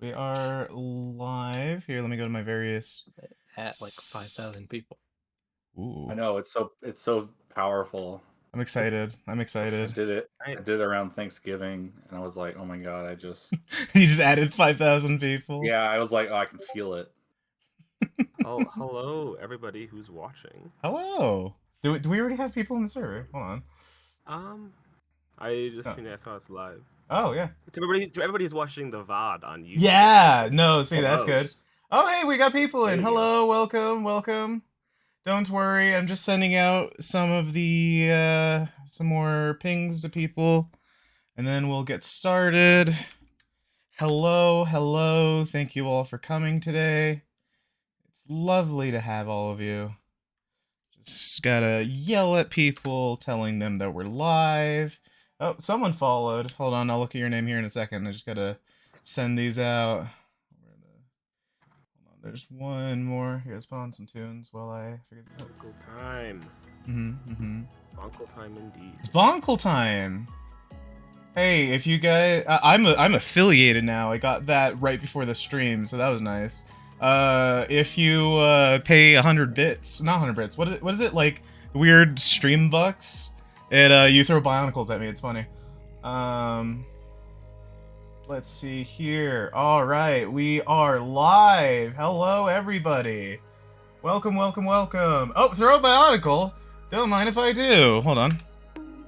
We are live. Here, let me go to my various... At like 5,000 people. Ooh. I know, it's so powerful. I'm excited. I'm I excited. did it around Thanksgiving, and I was like, oh my god, You just added 5,000 people? yeah, I was like, oh, I can feel it. Oh, hello, everybody who's watching. Hello. Do we already have people in the server? Hold on. I just I saw it's live. Oh, yeah. Everybody's watching the VOD on YouTube. Yeah! No, see, that's Hello. good. Oh, hey, we got people in. There you Hello, welcome, welcome. Don't worry, I'm just sending out some of the, some more pings to people, and then we'll get started. Hello, hello. Thank you all for coming today. It's lovely to have all of you. Just gotta yell at people, telling them that we're live. Oh, someone followed. Hold on, I'll look at your name here in a second. I just gotta send these out. Hold on, there's one more. Here, let's put on some tunes while I figure this out. Bonkle time. Bonkle time indeed. It's Bonkle time! Hey, if you guys... I'm affiliated now. I got that right before the stream, so that was nice. If you pay 100 bits... Not 100 bits. What is it? Like, weird stream bucks? You throw Bionicles at me. It's funny. Let's see here. Alright, we are live. Hello, everybody. Welcome, welcome, welcome. Oh, throw a Bionicle. Don't mind if I do. Hold on.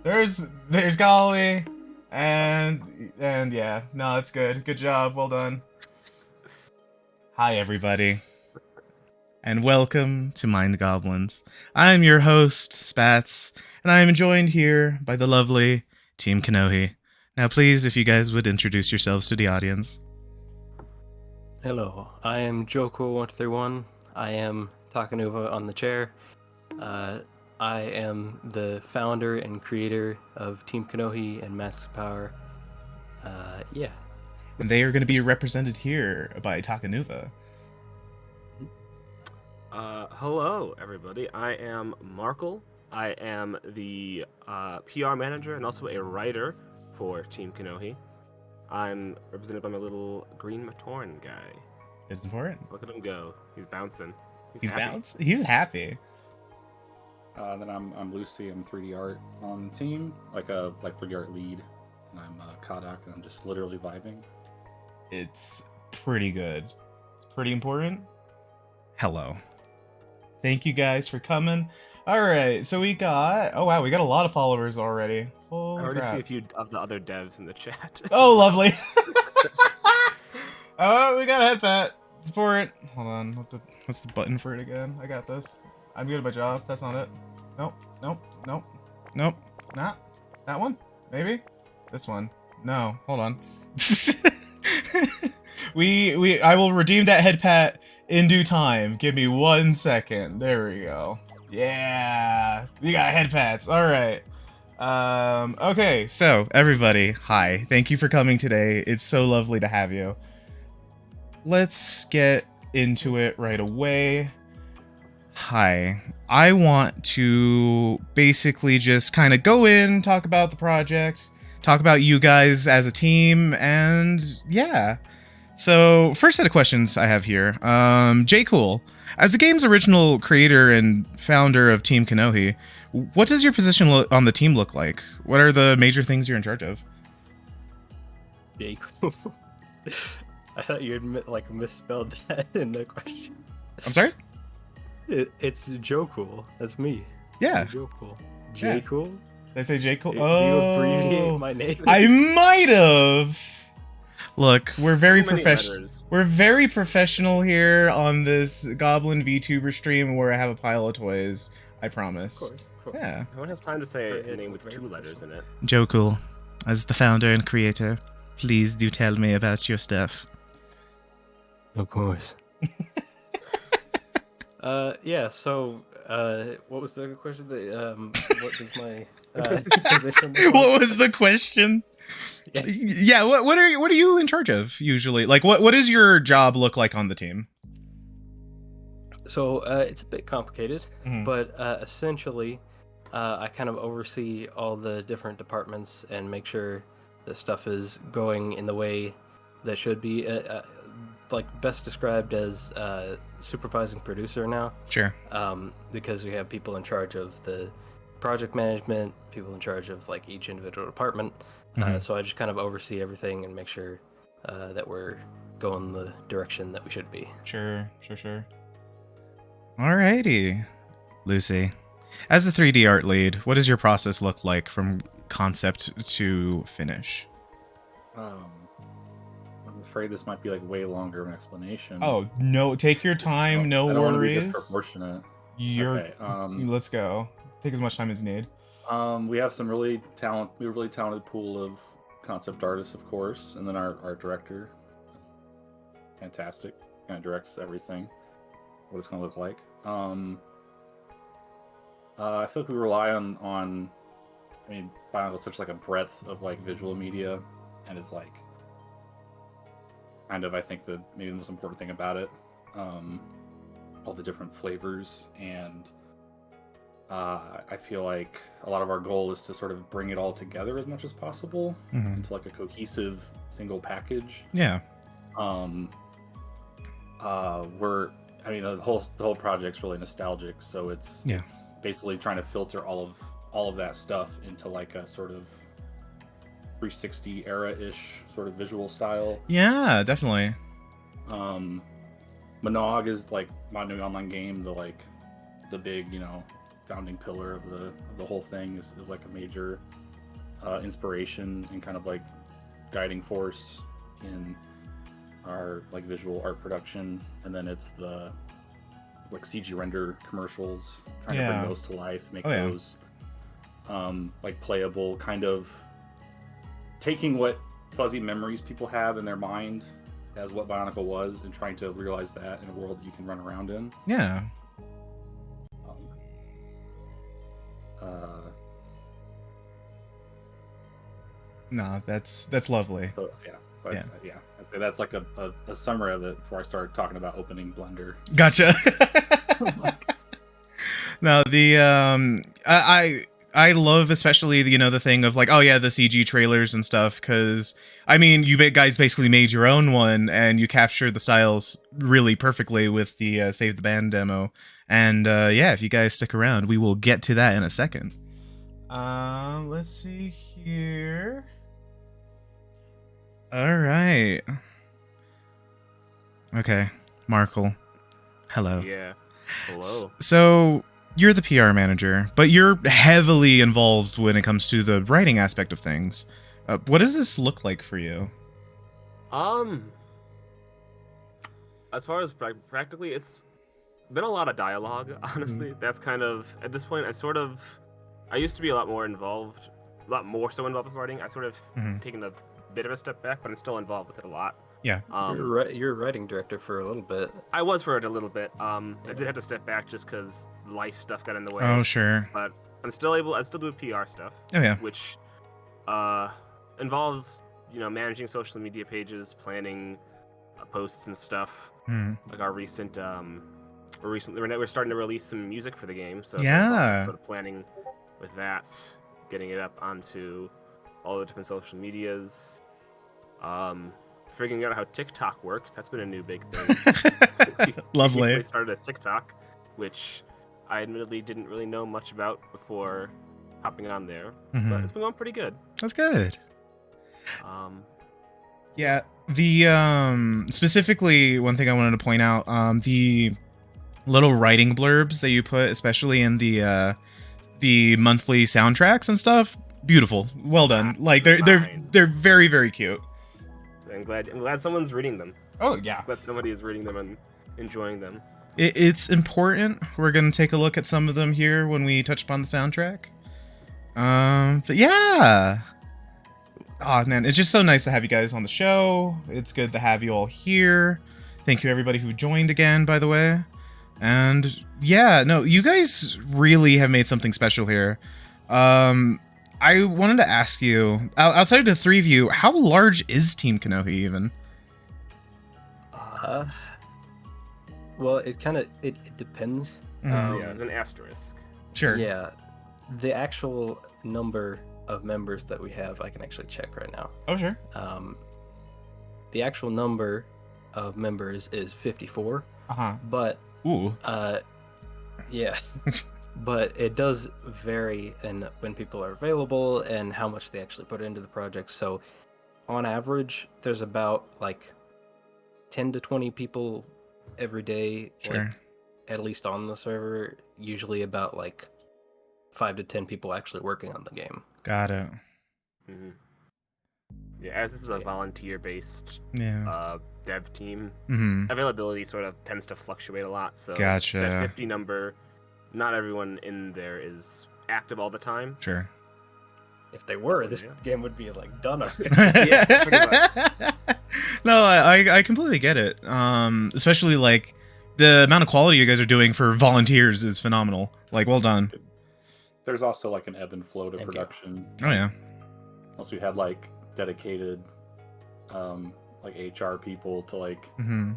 There's Golly. And yeah, no, that's good. Good job, well done. Hi, everybody, and welcome to Mind Goblins. I'm your host, Spats, and I am joined here by the lovely Team Kanohi. Now, please, if you guys would introduce yourselves to the audience. Hello, I am Joko131. I am Takanuva on the chair. I am the founder and creator of Team Kanohi and Masks of Power. Yeah. And they are going to be represented here by Takanuva. Hello, everybody. I am Markle. I am the PR manager and also a writer for Team Kanohi. I'm represented by my little green Matorin guy. It's important. Look at him go. He's bouncing. He's bouncing? He's happy. Then I'm Lucy. I'm 3D art on the team, like 3D art lead, and I'm Kadak, and I'm just literally vibing. It's pretty good. It's pretty important. Hello. Thank you guys for coming. All right, so we got... Oh wow, we got a lot of followers already. Holy I already crap. see a few of the other devs in the chat. Oh, lovely. Oh, we got a head pat. Support. Hold on. What's the button for it again? I got this. I'm good at my job. That's not it. Nope. Nope. Nope. Nope. Not that one. Maybe this one. No. Hold on. I will redeem that head pat in due time. Give me 1 second. There we go. Yeah. We got head pats. All right. Okay. So everybody, hi. Thank you for coming today. It's so lovely to have you. Let's get into it right away. Hi. I want to basically just kind of go in, talk about the project, talk about you guys as a team, and yeah. So, first set of questions I have here. J. Cool, as the game's original creator and founder of Team Kanohi, what does your position on the team look like? What are the major things you're in charge of? J. Cool. I thought you had misspelled that in the question. I'm sorry? It's Joe Cool. That's me. Yeah. Joe Cool. J. Cool? They say J. Cool. Do you abbreviate my name? I might have. Look, we're very professional. We're very professional here on this Goblin VTuber stream where I have a pile of toys. I promise. Of course. Yeah. No one has time to say a name with 2 letters in it. Joe Cool, as the founder and creator, please do tell me about your stuff. Of course. Yeah, so, what was the question? What is my position? What was the question? Yes. Yeah, what are you in charge of usually? Like, what does your job look like on the team? So, it's a bit complicated, but essentially, I kind of oversee all the different departments and make sure that stuff is going in the way that should be like best described as supervising producer now. Sure. Because we have people in charge of the project management, people in charge of like each individual department. So I just kind of oversee everything and make sure that we're going the direction that we should be. Sure. Alrighty, Lucy. As the 3D art lead, what does your process look like from concept to finish? I'm afraid this might be like way longer of an explanation. Oh no, take your time. No I don't want to be worries. disproportionate. You're. Okay. Let's go. Take as much time as you need. We have some really talented pool of concept artists, of course, and then our director. Fantastic. Kind of directs everything. What it's going to look like. I feel like we rely on. I mean, Bionicle is such like a breadth of like visual media, and it's like kind of I think maybe the most important thing about it. All the different flavors, and I feel like a lot of our goal is to sort of bring it all together as much as possible into like a cohesive single package. Yeah. The whole project's really nostalgic, so it's basically trying to filter all of that stuff into like a sort of 360 era-ish sort of visual style. Yeah, definitely. Monog is like my new online game, the big, founding pillar of the whole thing is like a major inspiration and kind of like guiding force in our like visual art production. And then it's the like CG render commercials, trying to bring those to life, make those like playable, kind of taking what fuzzy memories people have in their mind as what Bionicle was and trying to realize that in a world that you can run around in. Yeah. No, that's lovely. So, I'd say that's like a summary of it before I start talking about opening Blender. Gotcha. No, I love especially the thing of like, oh yeah, the CG trailers and stuff, because I mean you guys basically made your own one and you captured the styles really perfectly with the Save the Band demo. And if you guys stick around, we will get to that in a second. Let's see here. All right. Okay, Markle. Hello. Yeah. Hello. So you're the PR manager, but you're heavily involved when it comes to the writing aspect of things. What does this look like for you? As far as practically, it's been a lot of dialogue, honestly. That's kind of, at this point, I used to be a lot more so involved with writing. I sort of taken a bit of a step back, but I'm still involved with it a lot. Yeah. You're a writing director for a little bit. I was for it a little bit. I did have to step back just because life stuff got in the way. Oh, sure. But I still do PR stuff. Oh, yeah. Which involves, managing social media pages, planning posts and stuff. Like our recent, we're starting to release some music for the game. So yeah, sort of planning with that, getting it up onto all the different social medias. Figuring out how TikTok works. That's been a new big thing. Lovely. We started a TikTok, which I admittedly didn't really know much about before hopping on there, but it's been going pretty good. That's good. Yeah, the specifically one thing I wanted to point out, the little writing blurbs that you put, especially in the monthly soundtracks and stuff, beautiful. Well done. Like they're very, very cute. I'm glad someone's reading them. Oh yeah. Glad somebody is reading them and enjoying them. It's important. We're gonna take a look at some of them here when we touch upon the soundtrack. But yeah. Oh man, it's just so nice to have you guys on the show. It's good to have you all here. Thank you everybody who joined again, by the way. And yeah, no, you guys really have made something special here. I wanted to ask you, outside of the three of you, how large is Team Kanohi even? Well, it depends. There's an asterisk. Sure. Yeah, the actual number of members that we have, I can actually check right now. Oh, sure. the actual number of members is 54, but Ooh. yeah, but it does vary in when people are available and how much they actually put into the project. So on average, there's about like 10 to 20 people every day, Sure. like at least on the server. Usually about like 5 to 10 people actually working on the game. Got it. Mm-hmm. Yeah, as this is a volunteer-based Yeah. dev team, Mm-hmm. availability sort of tends to fluctuate a lot. So Gotcha. that 50 number, not everyone in there is active all the time. Sure. If they were, this game would be like done already. Yeah, pretty much. No, I completely get it. Especially like the amount of quality you guys are doing for volunteers is phenomenal. Like, well done. There's also like an ebb and flow to Thank you. production. Oh yeah. Unless we had like dedicated like HR people to like Mm-hmm.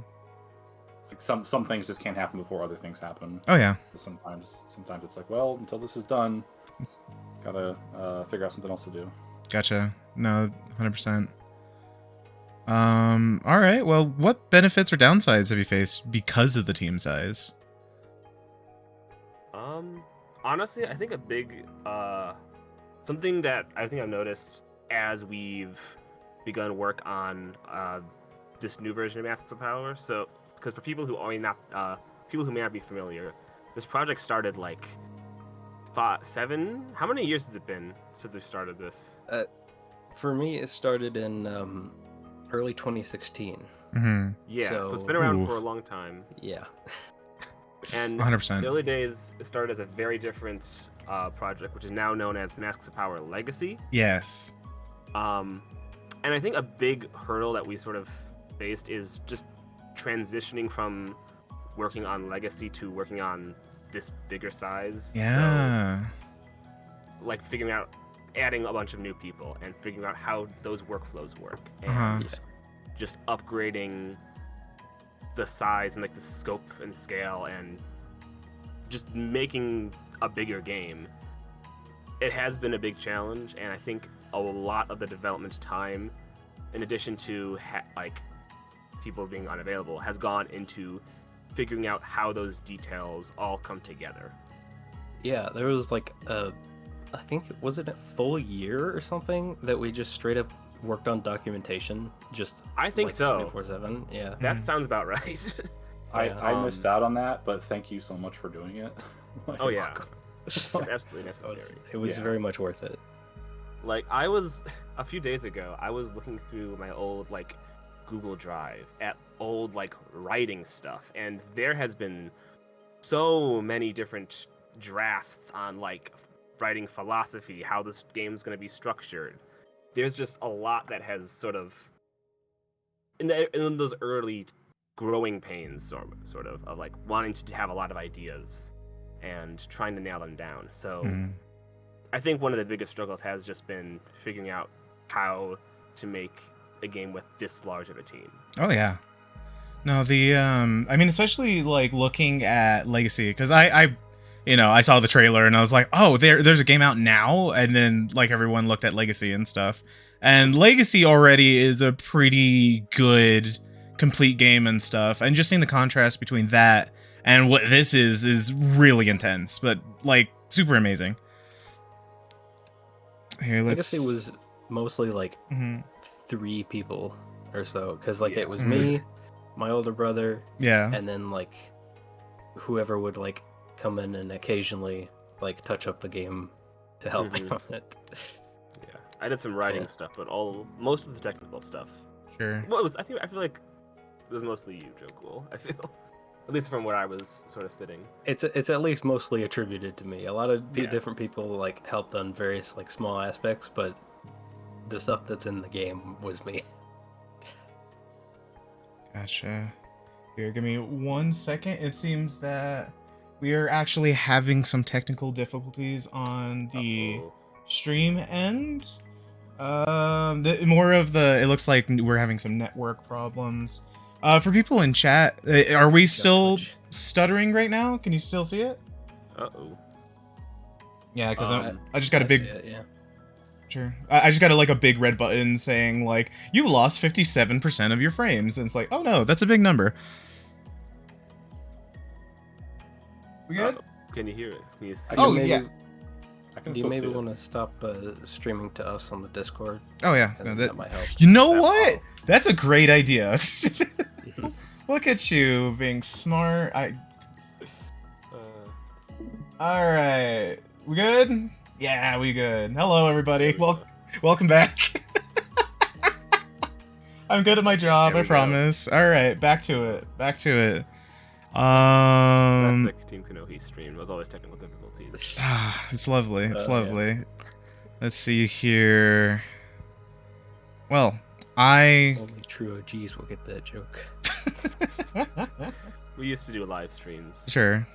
like some things just can't happen before other things happen. Oh yeah. So sometimes it's like, well, until this is done, gotta figure out something else to do. Gotcha. No, 100%. All right. Well, what benefits or downsides have you faced because of the team size? Honestly, I think a big something that I think I've noticed as we've begun work on this new version of Masks of Power. So, because for people who may not be familiar, this project started like 7. How many years has it been since we started this? For me, it started in early 2016. Mm-hmm. Yeah, so it's been So- around Ooh. for a long time. Yeah. And 100%. the early days, it started as a very different project, which is now known as Masks of Power Legacy. Yes. And I think a big hurdle that we sort of faced is just transitioning from working on Legacy to working on this bigger size. Yeah. So, like figuring out, adding a bunch of new people and figuring out how those workflows work, and Uh-huh. just upgrading the size and like the scope and scale and just making a bigger game. It has been a big challenge, and I think a lot of the development time, in addition to like people being unavailable, has gone into figuring out how those details all come together. Yeah, there was like I think, was it a full year or something that we just straight up worked on documentation? Just I think like so. 24/7. Yeah. That sounds about right. I missed out on that, but thank you so much for doing it. Like, Oh yeah, it's absolutely necessary. It was Yeah. very much worth it. Like I was a few days ago, I was looking through my old like Google Drive at old like writing stuff, and there has been so many different drafts on like writing philosophy, how this game's going to be structured. There's just a lot that has sort of in those early growing pains sort of like wanting to have a lot of ideas and trying to nail them down. So Mhm. I think one of the biggest struggles has just been figuring out how to make a game with this large of a team. Oh yeah. No, the I mean, especially like looking at Legacy, because I saw the trailer and I was like, oh, there's a game out now, and then like everyone looked at Legacy and stuff, and Legacy already is a pretty good complete game and stuff, and just seeing the contrast between that and what this is really intense, but like super amazing. Here, let's. Legacy was mostly like Mhm. 3 people or so, because like Yeah. it was Mhm. me, my older brother, Yeah. and then like whoever would like come in and occasionally like touch up the game to help me Mhm. on it. Yeah, I did some writing Yeah. stuff, but most of the technical stuff. Sure. Well, I feel like it was mostly you, Joe Cool. I feel, at least from where I was sort of sitting. It's at least mostly attributed to me. A lot of Yeah. different people like helped on various like small aspects, but the stuff that's in the game was me. Gotcha. Here, give me 1 second. It seems that we are actually having some technical difficulties on the Uh-oh. stream end. It looks like we're having some network problems. For people in chat, are we still Twitch. stuttering right now? Can you still see it? Uh-oh. Yeah, because Um, I just got a I see big it, yeah. Sure. I just got like a big red button saying like you lost 57% of your frames, and it's like, oh no, that's a big number. We good? Can you hear it? Can you see? Oh, maybe, yeah. I can Do you still maybe see it. want to stop streaming to us on the Discord? Oh yeah. And No, that might help. you know That- what? That's a great idea. Look at you being smart. All right. We good? Yeah, we good. Hello, everybody. Welcome back. I'm good at my job, There I we go. promise. All right, back to it. Classic Team Kanohi stream. There's always technical difficulties. It's lovely. It's Yeah. lovely. Let's see here. Well, I. Only true OGs will get that joke. We used to do live streams, Sure.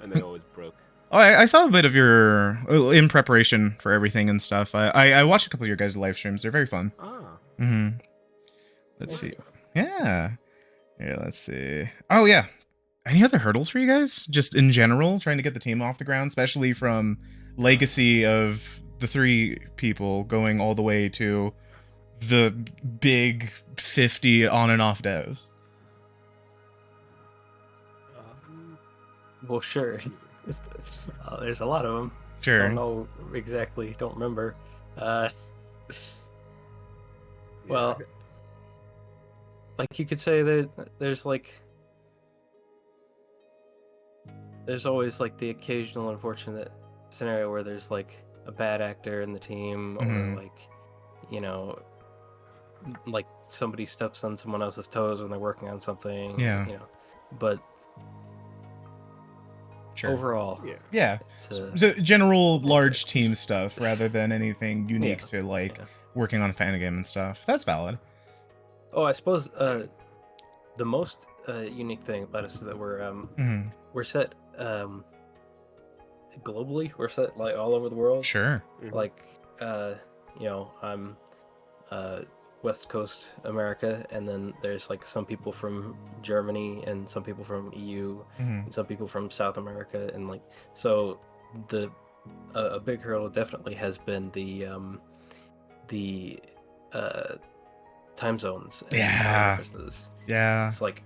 and they always broke. Oh, I saw a bit of your in preparation for everything and stuff. I watched a couple of your guys' live streams. They're very fun. Ah. Mm-hmm. Let's see. Yeah. Yeah. Let's see. Oh yeah. Any other hurdles for you guys? Just in general, trying to get the team off the ground, especially from legacy of the 3 people going all the way to the big 50 on and off devs. Well, sure. There's a lot of them. Sure. Don't know exactly. Don't remember. Well, like you could say that there's always like the occasional unfortunate scenario where there's like a bad actor in the team, Mhm. or like, you know, like somebody steps on someone else's toes when they're working on something. Yeah. You know, but Sure. overall, Yeah. it's So general large team stuff rather than anything unique Yeah. to like yeah. working on a fan game and stuff. That's valid. Oh, I suppose the most unique thing about us is that Mhm. we're set globally. We're set like all over the world. Sure. Like you know, I'm West Coast America, and then there's like some people from Germany and some people from EU Mhm. and some people from South America, and like so the a big hurdle definitely has been the time zones and Yeah. time differences. Yeah. It's like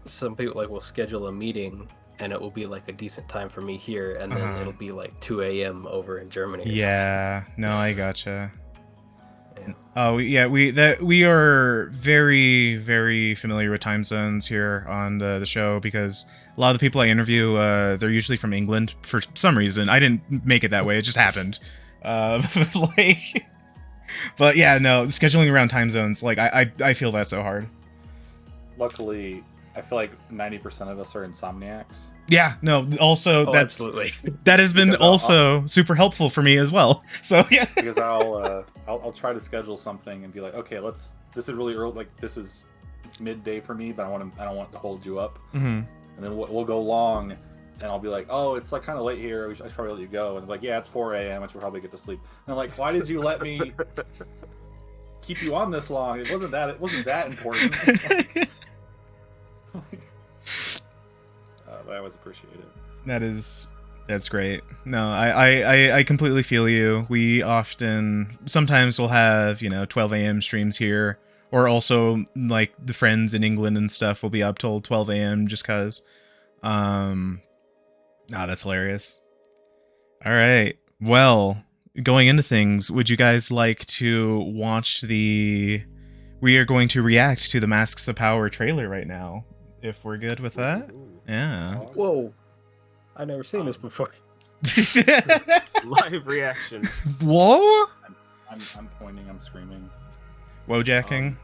some people like will schedule a meeting and it will be like a decent time for me here, and then Uh-huh. it'll be like 2 a.m. over in Germany. Or Yeah. No, I gotcha. something. Oh yeah, we are very very familiar with time zones here on the show because a lot of the people I interview they're usually from England for some reason. I didn't make it that way; it just happened. Like, but yeah, no, scheduling around time zones, like I feel that so hard. Luckily, I feel like 90% of us are insomniacs. Yeah, no. Also, Oh, that's absolutely. that has been Because I'll- also super helpful for me as well. So yeah. Because I'll try to schedule something and be like, okay, this is really early, like this is midday for me, but I don't want to hold you up. Hmm. And then we'll go long, and I'll be like, oh, it's like kind of late here. I should probably let you go. And they're like, yeah, it's 4 a.m. I should probably get to sleep. And I'm like, why did you let me keep you on this long? It wasn't that important. But I always appreciate it. That's great. No, I completely feel you. We sometimes we'll have 12 a.m. streams here, or also like the friends in England and stuff will be up till 12 a.m. just cause. That's hilarious. All right. Well, going into things, would you guys like to watch we are going to react to the Masks of Power trailer right now, if we're good with that? Yeah. Whoa, I've never seen this before. Live reaction. Whoa! I'm pointing. I'm screaming. Wojacking?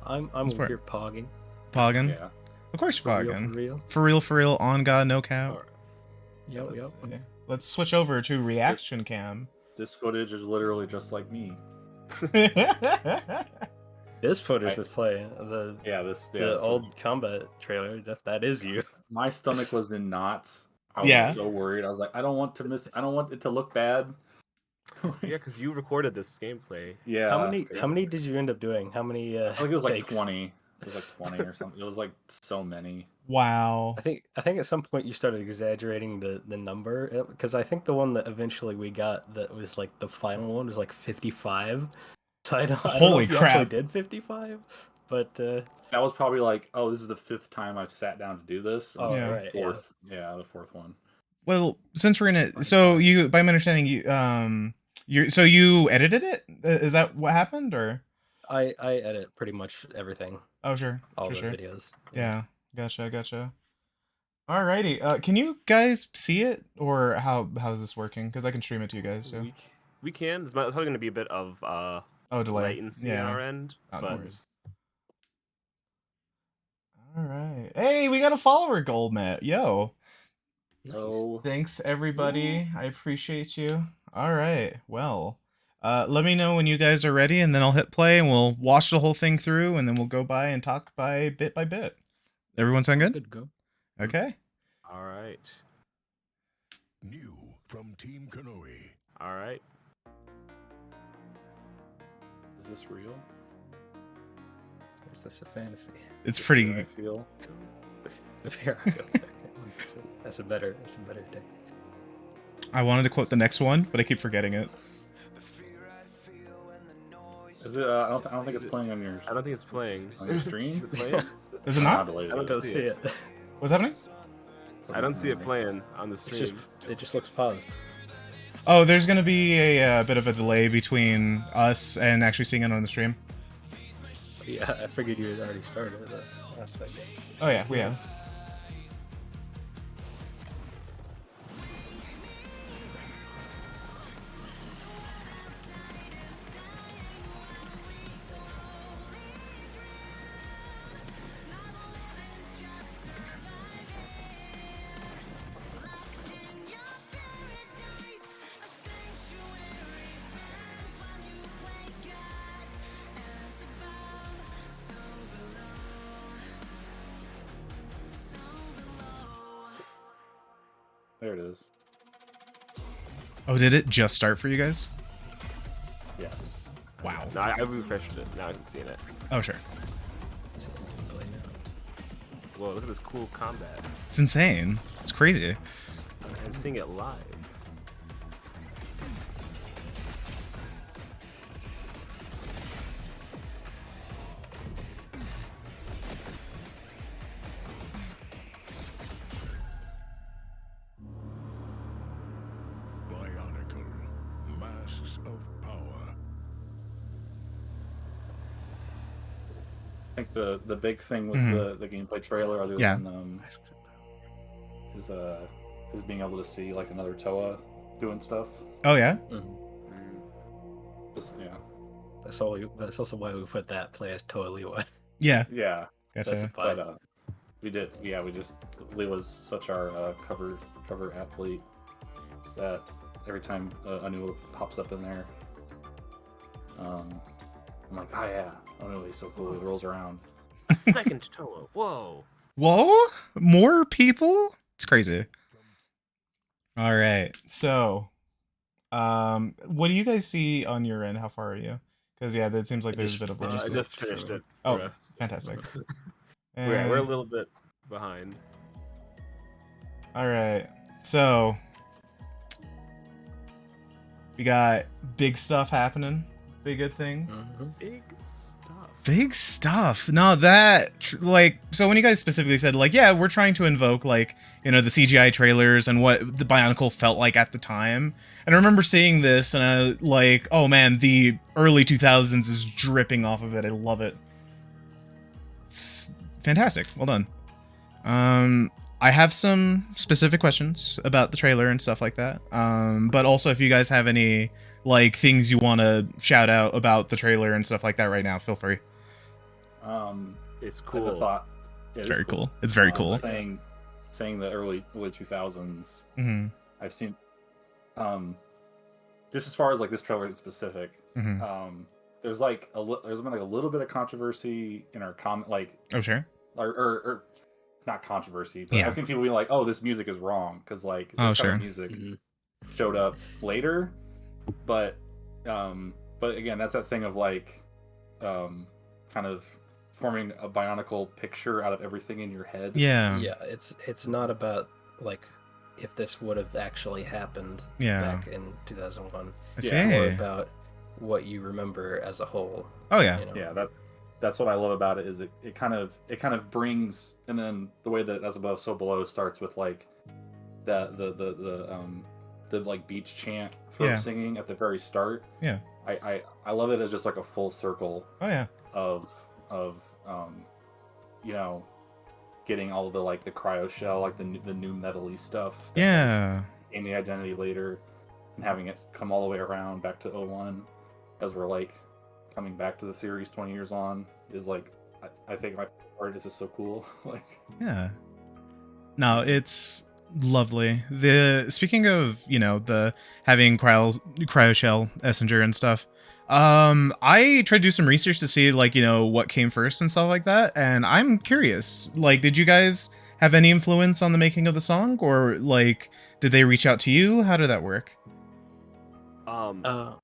I'm That's over part- here pogging. Pogging? Yeah. Of course you're For real, pogging. for real. For real, on God, no cap. Yep. Okay. Let's switch over to reaction cam. This footage is literally just like me. This footage Right. that's playing the old combat trailer. That is you. My stomach was in knots. I was Yeah. so worried. I was like, I don't want it to look bad. Yeah, because you recorded this gameplay. Yeah. How many did you end up doing? How many? I think it was like takes? 20. It was like 20 or something. It was like so many. Wow. I think at some point you started exaggerating the number, because I think the one that eventually we got that was like the final one was like 55. So I don't know Holy if you actually crap. did 55, but That was probably like, oh, this is the 5th time I've sat down to do this. And oh this is Yeah. the right, fourth. Yeah, the 4th one. Well, since we're in it, so you, by my understanding, you edited it? Is that what happened, or? I edit pretty much everything, Oh, sure, all sure, the sure. videos. Yeah, gotcha. Alrighty, can you guys see it, or how's this working? Because I can stream it to you guys too. We can. There's probably going to be a bit of Oh, delay. latency on Yeah. our end, Oh, no but worries. All right. Hey, we got a follower gold, Matt. Yo. No. Thanks, everybody. I appreciate you. All right. Well, let me know when you guys are ready, and then I'll hit play, and we'll watch the whole thing through, and then we'll go by and talk by bit. Everyone sound good? Good go. Okay. all right, New from Team Kanohi. all right. Is this real? Is this a fantasy? It's Is pretty. this how I feel. Here I go. That's a better day. I wanted to quote the next one, but I keep forgetting it. Is it? I don't think it's playing on your I don't think it's playing. on your stream. Is it playing? Is it Nah, not? delayed I don't it. see it. What's happening? I don't see it playing on the It's stream. just it just looks paused. Oh, there's gonna be a bit of a delay between us and actually seeing it on the stream. Yeah, I figured you had already started the last second. Oh yeah, we have. There it is. Oh, did it just start for you guys? Yes. Wow. No, I refreshed it. Now I'm seeing it. Oh sure. Whoa, look at this cool combat. It's insane. It's crazy. I'm seeing it live. Bionicle. Masks of power. I think the big thing with the gameplay trailer, other Yeah. than is being able to see like another Toa doing stuff. Oh yeah. Just, yeah. That's also why we put that play as Toa Liwa. Yeah. Yeah. Gotcha. But we did. Yeah, we just Leela's such our cover athlete that every time a new pops up in there, I'm like, oh yeah, Anu, he's so cool. He rolls around. A second Toa. Whoa. Whoa! More people? It's crazy. All right. So, what do you guys see on your end? How far are you? Because yeah, that seems like there's a bit of. I a- just I just finished it. Oh, for us. fantastic. We're a little bit behind. All right. So, we got big stuff happening. Big good things. Big stuff. Big stuff. No, so when you guys specifically said, like, yeah, we're trying to invoke, like, you know, the CGI trailers and what the Bionicle felt like at the time. And I remember seeing this and I, like, oh man, the early 2000s is dripping off of it. I love it. It's fantastic. Well done. I have some specific questions about the trailer and stuff like that. But also if you guys have any, like, things you want to shout out about the trailer and stuff like that right now, feel free. It's I cool. thought It's very cool. It's very cool. Saying the early 2000s. Mm-hmm. I've seen, just as far as like this trailer in specific, Mm-hmm. there's been like a little bit of controversy in our comment, like, Oh, sure. or not controversy, but Yeah. I've seen people be like, "Oh, this music is wrong," because like this Oh, kind sure. of music showed up later, but again, that's that thing of like, kind of forming a bionicle picture out of everything in your head. Yeah. Yeah, it's not about like if this would have actually happened Yeah. back in 2001. I see. Yeah, More about what you remember as a whole. Oh yeah. You know? Yeah, that's what I love about it. Is it kind of brings, and then the way that As Above So Below starts with like the like beach chant for Yeah. singing at the very start. Yeah. I love it as just like a full circle Oh yeah. of you know, getting all of the like the Cryos Shell, like the new metal-y stuff that Yeah. became the identity later, and having it come all the way around back to 01 as we're like coming back to the series 20 years on is like I think my favorite part is just so cool. Like Yeah. No, it's lovely. Speaking of, you know, the having cryo shell Essinger and stuff. I tried to do some research to see like, you know, what came first and stuff like that, and I'm curious. Like, did you guys have any influence on the making of the song, or like did they reach out to you? How did that work?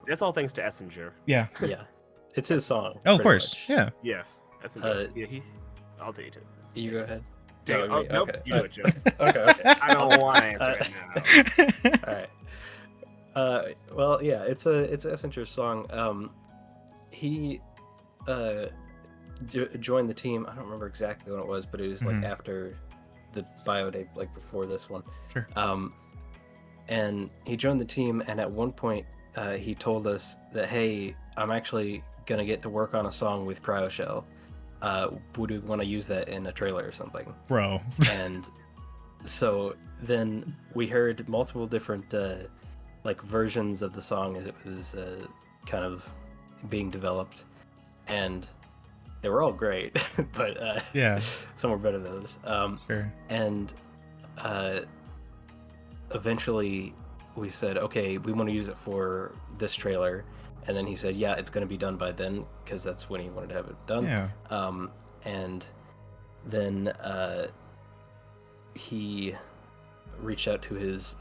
That's all thanks to Essinger. Yeah. Yeah, it's his song. Oh, of pretty course. much. Yeah. Yes, Essinger. Uh, Yeah, I'll take it. You go ahead. Dang, No, nope, okay. you do it, Joe. Okay. I don't want to answer it now. All right. Well, yeah, it's a Essenger's song. He joined the team. I don't remember exactly when it was, but it was like Mhm. after the bio day, like before this one. Sure. And he joined the team, and at one point, he told us that, "Hey, I'm actually gonna get to work on a song with Cryos Shell. Would we want to use that in a trailer or something?" Bro. And so then we heard multiple different like versions of the song as it was kind of being developed, and they were all great, but Yeah. some were better than others. Sure. And eventually we said, okay, we want to use it for this trailer, and then he said, yeah, it's going to be done by then, because that's when he wanted to have it done. Yeah. And then he reached out to his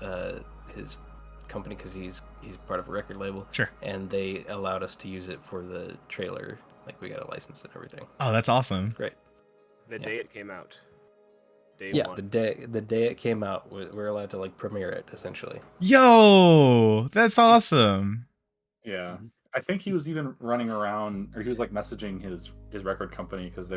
company, because he's part of a record label. Sure. And they allowed us to use it for the trailer. Like, we got a license and everything. Oh, that's awesome. Great. The day it came out. Day Yeah, one. the day it came out, we're allowed to like premiere it essentially. Yo, that's awesome. yeah, I think he was even running around, or he was like messaging his record company because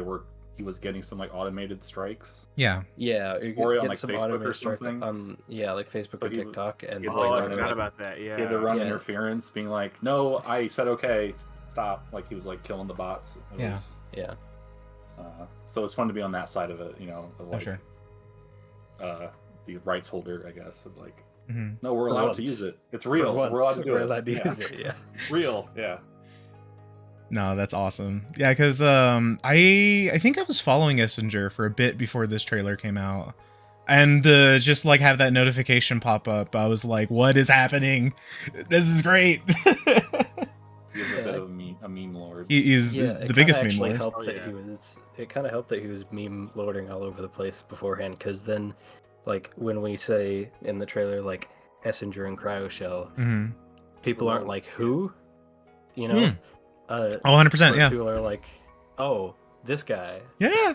he was getting some like automated strikes. Yeah. Yeah, you Or could on, get like, some Facebook or automated strike something. on like Facebook So or he was- TikTok, and he was, Oh, like, I running, forgot like- about that. Yeah. He had to run Yeah. interference, being like, "No, I said okay, stop." Like he was like killing the bots. It Yeah. was, yeah, so it's fun to be on that side of it, you know. Of Oh, like, sure. The rights holder, I guess, of like, Hmm. no, we're For allowed once. to use it. It's For real. once, We're allowed to do we're it. allowed to Yeah. use it. Yeah, Real. Yeah. No, that's awesome. Yeah, because I think I was following Essinger for a bit before this trailer came out, and just like have that notification pop up, I was like, "What is happening? This is great." He's a Yeah, bit of a meme lord. He's yeah. the It kinda biggest meme actually lord. helped Oh, that yeah. It kind of helped that he was meme lording all over the place beforehand, because then, like when we say in the trailer like Essinger and Cryos Shell, Hmm. people aren't like, who, you know. Mm. Oh, 100%. Yeah. People are like, oh, this guy. Yeah.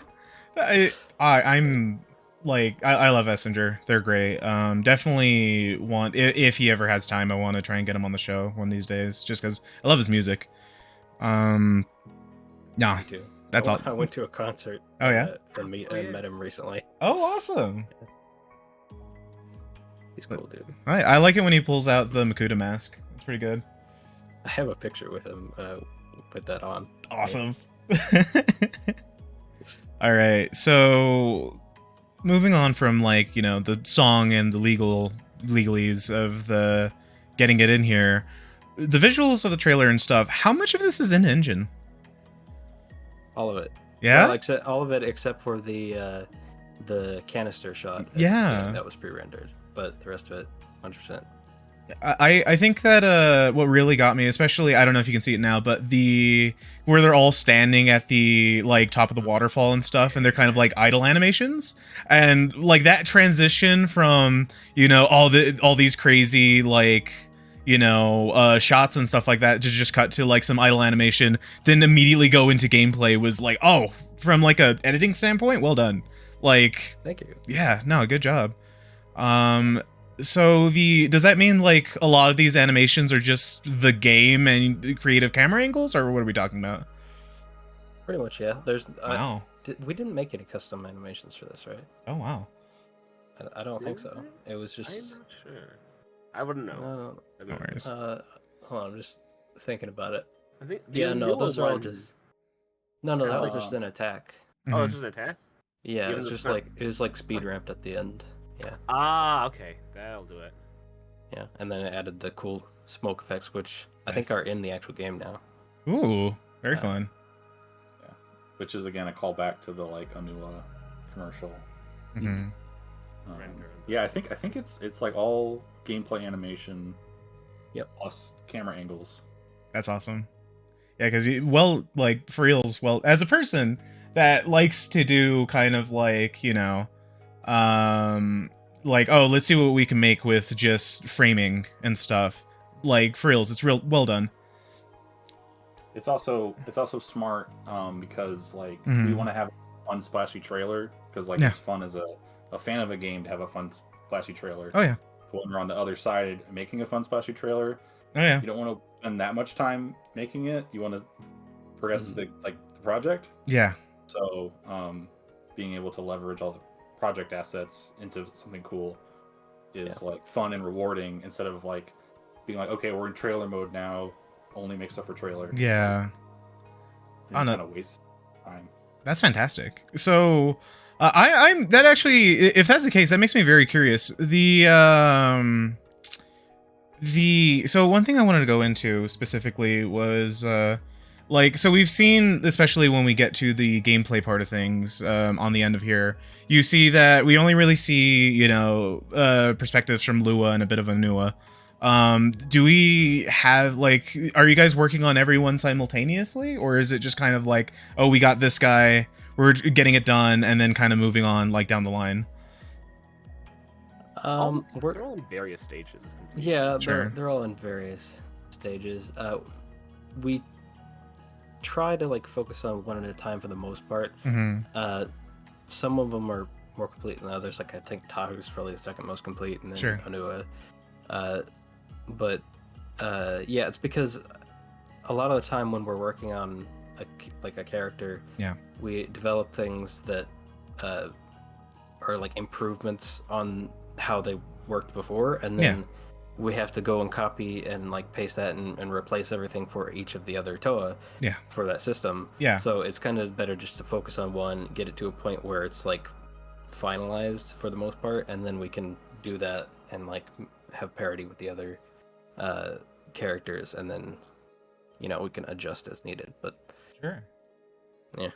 I'm like, I love Essinger. They're great. Definitely want, if he ever has time, I want to try and get him on the show one of these days, just because I love his music. Yeah, Me too. that's all. I went to a concert. Oh, yeah? And met him recently. Oh, awesome. He's cool, dude. I like it when he pulls out the Makuta mask. It's pretty good. I have a picture with him. Put that on. Awesome. All right, so moving on from like, you know, the song and the legalese of the getting it in here, the visuals of the trailer and stuff, how much of this is in engine? All of it. Yeah? Well, except all of it except for the canister shot. Yeah. That was pre-rendered, but the rest of it, 100%. I think that what really got me, especially, I don't know if you can see it now, but where they're all standing at the like top of the waterfall and stuff, and they're kind of like idle animations, and like that transition from, you know, all these crazy like, shots and stuff like that to just cut to like some idle animation, then immediately go into gameplay was like, oh, from like a editing standpoint, well done. Like, Thank you. yeah, no, good job. So does that mean like a lot of these animations are just the game and creative camera angles, or what are we talking about? Pretty much, yeah. There's Wow. we didn't make any custom animations for this, right? Oh wow. I don't think so. It was just. I'm not sure. I wouldn't know. No, No worries. hold on, I'm just thinking about it. I think Yeah, no, those are all one- just. No, that was just an attack. Oh, it's Mhm. just an attack. Yeah, Even it's the just first- like it was like speed ramped at the end. Yeah, Ah, okay, that'll do it. yeah, and then it added the cool smoke effects, which I Nice. think are in the actual game now. Ooh, very fun. Which is again a callback to the like Anua commercial. Mhm. Yeah, I think it's like all gameplay animation. Yep. Plus camera angles. That's awesome. Yeah, because like for reals, as a person that likes to do kind of like, like, oh, let's see what we can make with just framing and stuff. Like for reals, it's real well done. It's also smart because like Mhm. we want to have a fun splashy trailer because like Yeah. it's fun as a fan of a game to have a fun splashy trailer. Oh yeah. But when we're on the other side making a fun splashy trailer, Oh yeah. you don't want to spend that much time making it. You want to progress the project. Yeah. So being able to leverage all the project assets into something cool is like fun and rewarding instead of like being like, okay, we're in trailer mode now, only make stuff for trailer. Yeah. And kind of waste time. That's fantastic. So, I'm that actually, if that's the case, that makes me very curious. So one thing I wanted to go into specifically was, so we've seen, especially when we get to the gameplay part of things, on the end of here, you see that we only really see, perspectives from Lua and a bit of Anua. Do we have are you guys working on everyone simultaneously, or is it just kind of like, oh, we got this guy, we're getting it done, and then kind of moving on like down the line? They're all in various stages of completion. Yeah, Sure. they're all in various stages. We try to like focus on one at a time for the most part. Mm-hmm. Some of them are more complete than others. Like I think Tahu's probably the second most complete, and then Sure. Anua. Yeah, it's because a lot of the time when we're working on a character, Yeah. we develop things that are like improvements on how they worked before, and then we have to go and copy and like paste that and replace everything for each of the other Toa for that system. Yeah. So it's kind of better just to focus on one, get it to a point where it's like finalized for the most part, and then we can do that and like have parity with the other characters, and then we can adjust as needed. But Sure. Yeah.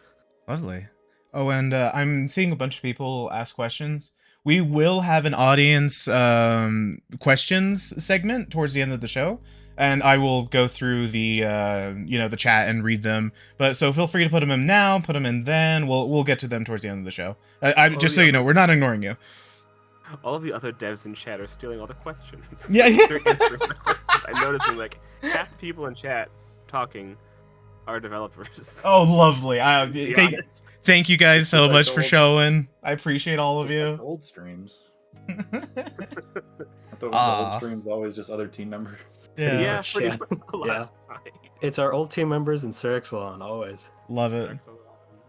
Lovely. Oh, and I'm seeing a bunch of people ask questions. We will have an audience questions segment towards the end of the show, and I will go through the the chat and read them. But so feel free to put them in now, put them in then. We'll get to them towards the end of the show. Just so you know, we're not ignoring you. All of the other devs in chat are stealing all the questions. Yeah. They're answering the questions. I'm noticing like half the people in chat talking are developers. Oh, lovely. To be honest. Thank you guys so Like much for old- showing. I appreciate all of Just you. like old streams. I thought the Aw. old streams always just other team members. Yeah, pretty Yeah. much a lot Yeah. of the time. it's our old team members and Sir Exelon always. Love it. Excellent.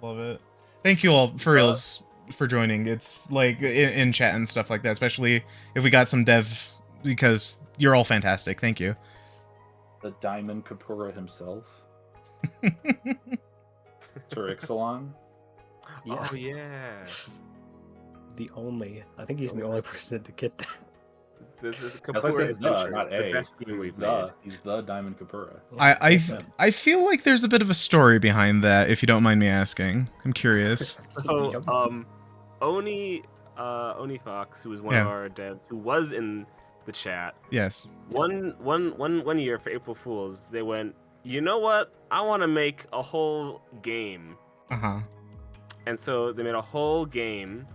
Love it. Thank you all for reals for joining. It's like in chat and stuff like that, especially if we got some dev, because you're all fantastic. Thank you. The Diamond Kapura himself, Sir Ixalan. Yeah. Oh yeah. I think he's the only person to get that. This is That's why I said the, Adventures, not the A. best game He's we've he's the Diamond Kapura. I Yeah. I feel like there's a bit of a story behind that, if you don't mind me asking. I'm curious. made. So, Onie Fox, who was one of our devs, who was in the chat, Yes. one year for April Fools, they went, you know what? I want to make a whole game, Uh-huh. and so they made a whole game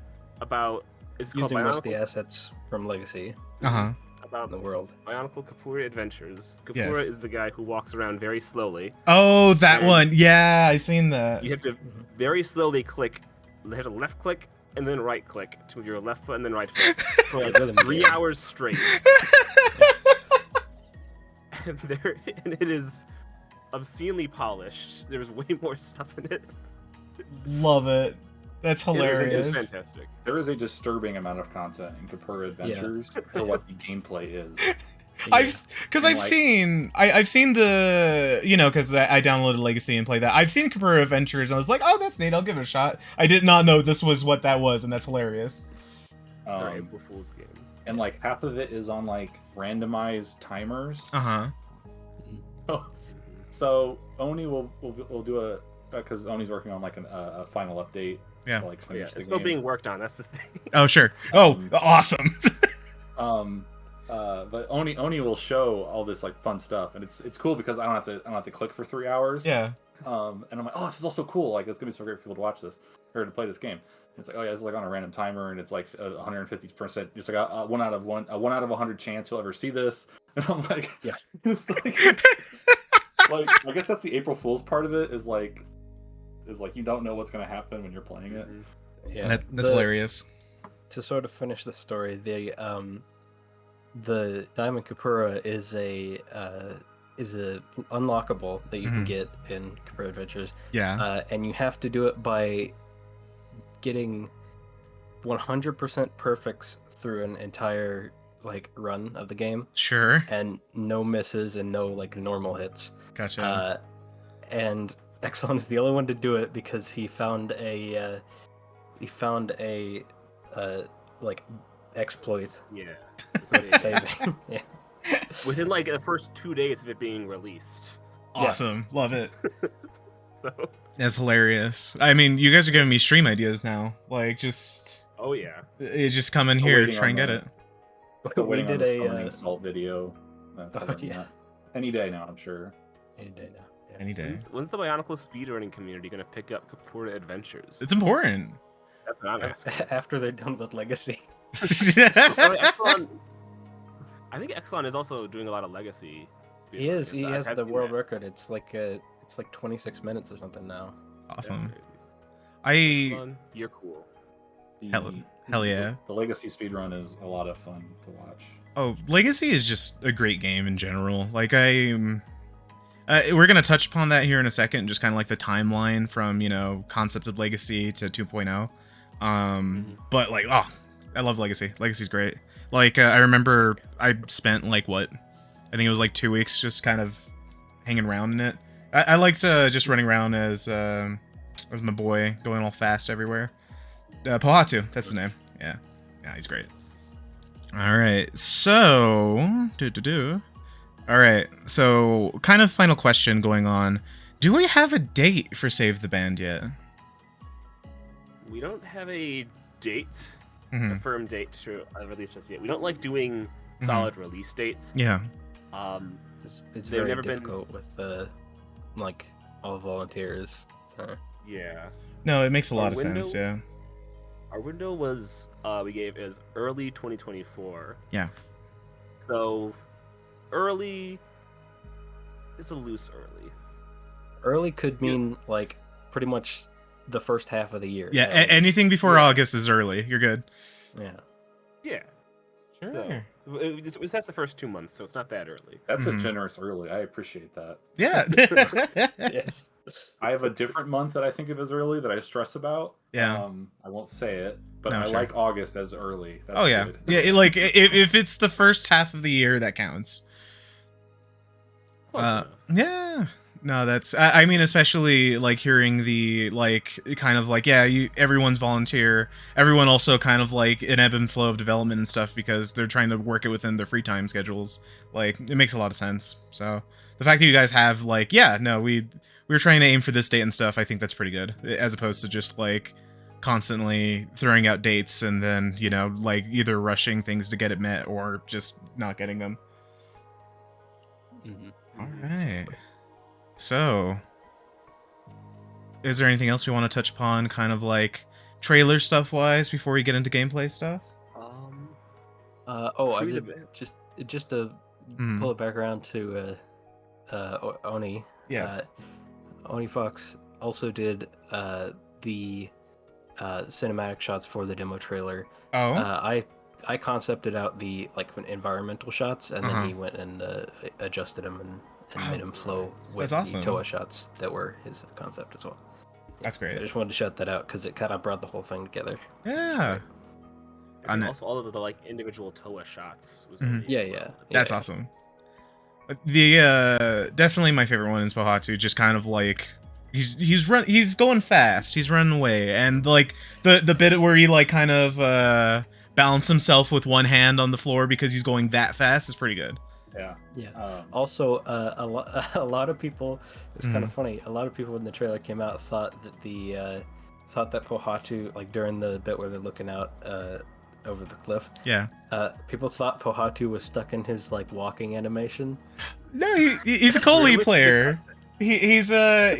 about. It's called Using most of Bionicle. the assets from Legacy. Uh-huh. about the world. Bionicle Kapura Adventures. Kapura Yes. is the guy who walks around very slowly. Oh, that And one. Yeah, I seen that. You have to very slowly hit a left click and then right click to your left foot and then right foot for like 3 hours straight. And it is obscenely polished. There's way more stuff in it. Love it. That's hilarious. It's fantastic. There is a disturbing amount of content in Kapura Adventures for what the gameplay is. I've like- seen the because I downloaded Legacy and played that. I've seen Koro Adventures and I was like, oh, that's neat. I'll give it a shot. I did not know this was what that was, and that's hilarious. Sorry, April Fool's game. And like half of it is on like randomized timers. So Oni will do a because Oni's working on like a final update. Yeah. To, like finish the It's still game. being worked on. That's the thing. Oh sure. Oh, awesome. But Oni will show all this like fun stuff, and it's cool because I don't have to click for 3 hours. Yeah. And I'm like, oh, this is also cool. Like, it's gonna be so great for people to watch this or to play this game. And it's like, oh yeah, it's like on a random timer, and it's like 150%. It's like a 1 out of 100 chance you'll ever see this. And I'm like, Yeah. It's like, like I guess that's the April Fool's part of it. Is like you don't know what's gonna happen when you're playing it. Yeah, That's hilarious. To sort of finish the story, the Diamond Kapura is a unlockable that you can get in Kapura Adventures. Yeah. And you have to do it by getting 100% perfects through an entire like run of the game, Sure. and no misses and no like normal hits. Gotcha. And Exxon is the only one to do it because he found a like exploit Yeah. that's saving. Yeah. Within like the first 2 days of it being released. Awesome. Love it. So, That's hilarious. I mean, you guys are giving me stream ideas now. Like, just oh yeah. just come in here, waiting try and on get it. Still We waiting did on the a summoning salt video. yeah. Any day now, I'm sure. Any day now. Yeah. Any day. When's the Bionicle speedrunning community gonna pick up Kapura Adventures? It's important. That's what I'm asking. After they're done with Legacy. Exxon, I think Exxon is also doing a lot of Legacy. He is. He I've has had the seen world that. record. It's like 26 minutes or something now. Awesome. Yeah. I Exxon, you're cool. hell yeah. The Legacy speedrun is a lot of fun to watch. Oh, Legacy is just a great game in general. Like we're gonna touch upon that here in a second, just kind of like the timeline from concept of Legacy to 2.0. But like, oh, I love Legacy. Legacy's great. Like I remember I spent like I think it was like 2 weeks just kind of hanging around in it. I liked just running around as my boy, going all fast everywhere. Pohatu, that's his name. Yeah, he's great. All right, so all right, so kind of final question going on. Do we have a date for Save the Band yet? We don't have a date, Mhm. a firm date to release just yet. We don't like doing solid release dates. Yeah. It's They've very never been- difficult with like all volunteers. So. Yeah. No, it makes a lot of window- sense. Yeah. Our window was we gave as early 2024. Yeah. So early is a loose early. Early could mean like pretty much the first half of the year. Yeah. at least. Anything before Yeah. August is early. You're good. Yeah. Yeah. Sure. So that's the first 2 months, so it's not that early. That's Mhm. a generous early. I appreciate that. Yeah. Yes. I have a different month that I think of as early that I stress about. Yeah. I won't say it, but No, I sure. like August as early. That's Oh yeah. good. Yeah. Like if it's the first half of the year, that counts. Close enough. Yeah. No, that's. I mean, especially like hearing the like kind of like everyone's volunteer. Everyone also kind of like an ebb and flow of development and stuff because they're trying to work it within their free time schedules. Like it makes a lot of sense. So the fact that you guys have like we're trying to aim for this date and stuff. I think that's pretty good as opposed to just like constantly throwing out dates and then like either rushing things to get it met or just not getting them. Mhm. All right. So, is there anything else we want to touch upon, kind of like trailer stuff wise, before we get into gameplay stuff? I Free the did Bend. just just to Mhm. pull it back around to Oni. Yes. Onie Fox also did the cinematic shots for the demo trailer. Oh. I concepted out the environmental shots, and Uh-huh. then he went and adjusted them and Oh, made them flow with that's awesome. the Toa shots that were his concept as well. That's great. I just wanted to shout that out because it kind of brought the whole thing together. Yeah. And On also all of the like individual Toa shots was Mhm. Oni as Yeah, well. yeah. That's yeah. awesome. The definitely my favorite one is Pohatu. Just kind of like he's going fast. He's running away, and like the bit where he like kind of balance himself with one hand on the floor because he's going that fast is pretty good. Yeah. Yeah. Also, a lot of people. It's kind of funny. A lot of people when the trailer came out thought that Pohatu, like during the bit where they're looking out over the cliff. Yeah. People thought Pohatu was stuck in his like walking animation. No, he's a Koli Really? player. He's yeah.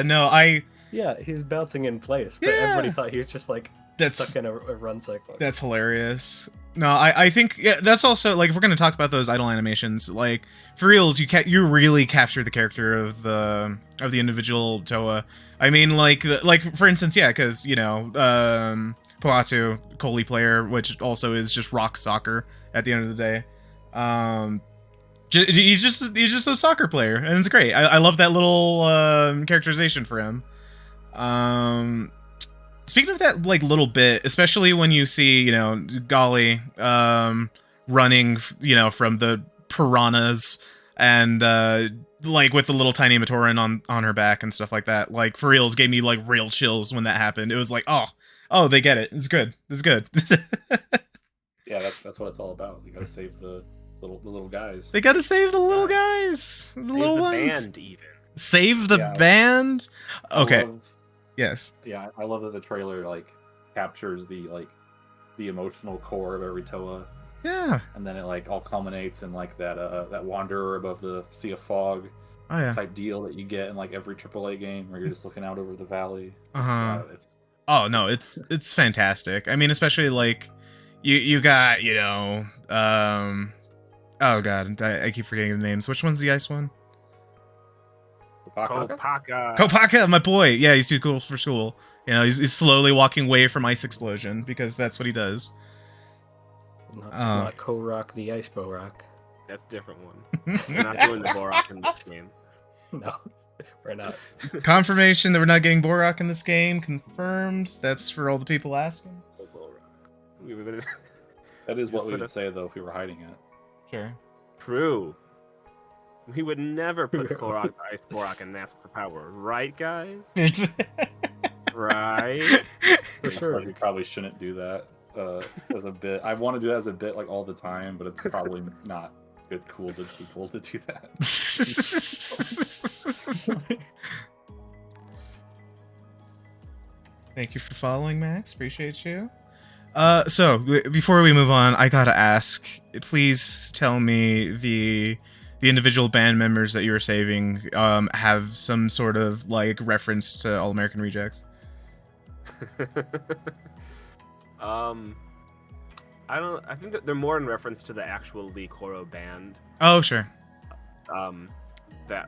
No, Yeah, he's bouncing in place, but Yeah. everybody thought he was just like That's- stuck in a run cycle. That's hilarious. No, I think that's also like if we're gonna talk about those idle animations, like for reals, you really capture the character of the individual Toa. I mean, like for instance, yeah, because Pohatu, Koli player, which also is just rock soccer at the end of the day. He's just a soccer player, and it's great. I love that little characterization for him. Speaking of that, like little bit, especially when you see, Golly, running, from the piranhas and like with the little tiny Matorin on her back and stuff like that. Like for reals, gave me like real chills when that happened. It was like, oh, they get it. It's good. It's good. Yeah, that's what it's all about. You gotta save the little guys. They gotta save the little guys, the little the ones. band even. Save the Yeah. band. Okay. Yes. Yes. Yeah, I love that the trailer captures the emotional core of every Toa, Yeah. and then it all culminates in that wanderer above the sea of fog Oh yeah. type deal that you get in every AAA game where you're just looking out over the valley. Uh-huh. It's Oh no, it's fantastic. I mean, especially like you got oh god, I keep forgetting the names. Which one's the ice one? Kopaka. Kopaka, my boy. Yeah, he's too cool for school. He's slowly walking away from Ice Explosion because that's what he does. Not Korok the Ice Borok. That's a different one. We're not doing the Borok in this game. No, we're not. Confirmation that we're not getting Borok in this game. Confirmed. That's for all the people asking. The Borok. We were gonna... that is what Just we put would a- say though if we were hiding it. Sure. True. We would never put Korok the Ice Borok in Masks of Power, right, guys? Right? For sure. We probably shouldn't do that as a bit. I want to do that as a bit all the time, but it's probably not cool to people to do that. Thank you for following, Max. Appreciate you. So before we move on, I gotta ask. Please tell me the individual band members that you were saving have some sort of reference to All American Rejects. I think that they're more in reference to the actual Lee Koro band. Oh sure. That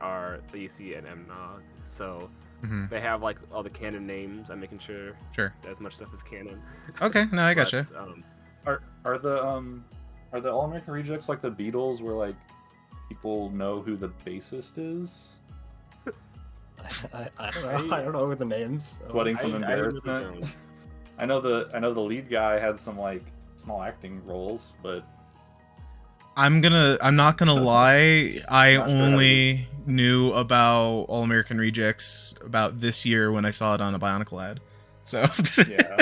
you see in MNOG. So Mhm. they have all the canon names. I'm making sure Sure. as much stuff as canon. Okay. No, I gotcha. But, Are the All American Rejects like the Beatles, where people know who the bassist is? I don't know. I don't know the names. Sweating from I really embarrassment. don't. I know the lead guy had some small acting roles, but I'm not gonna lie. I Not sure how only knew about All American Rejects about this year when I saw it on a Bionicle ad. So yeah,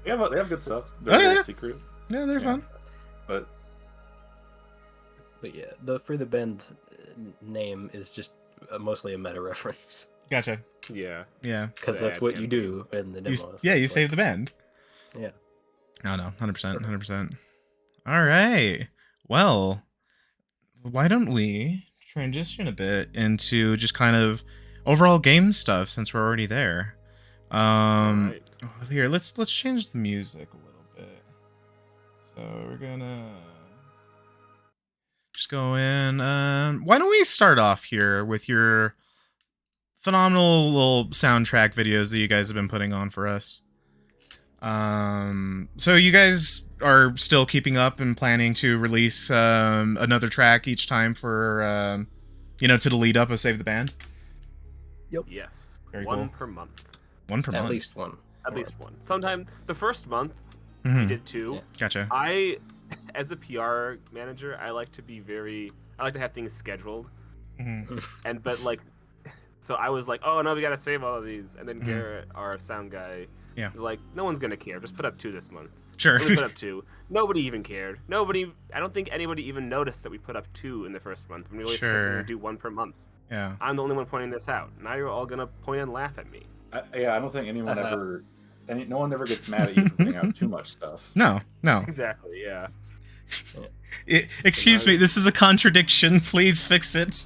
they have good stuff. They're Oh, yeah. very secret, yeah, they're fun. but But yeah, the FRE The Bend name is just mostly a meta reference Gotcha. Yeah. Yeah. because The that's ad what you campaign. do in the You, demos. yeah, you It's saved the band. Yeah. No, 100%, 100%. All right. Well, why don't we transition a bit into just kind of overall game stuff since we're already there. Alright. Here, let's change the music a little bit. So we're gonna just go in. Why don't we start off here with your phenomenal little soundtrack videos that you guys have been putting on for us? So you guys are still keeping up and planning to release another track each time for to the lead up of Save the Band? Yep. Yes. Very one cool. per month. One per month. At least one. At least one. Sometime the first month we Mhm. did 2. Yeah. Gotcha. As the PR manager, I like to have things scheduled. Mhm. So I was like, oh no, we gotta save all of these. And then Mhm. Garrett, our sound guy, Yeah. was like, no one's gonna care. Just put up 2 this month. Sure. And we put up 2. Nobody even cared. I don't think anybody even noticed that we put up 2 in the first month. When we always said we were Sure. gonna do 1 per month. Yeah. I'm the only one pointing this out. Now you're all gonna point and laugh at me. I don't think anyone ever. No one ever gets mad at you for putting out too much stuff. No. Exactly. Yeah. Excuse me, this is a contradiction. Please fix it.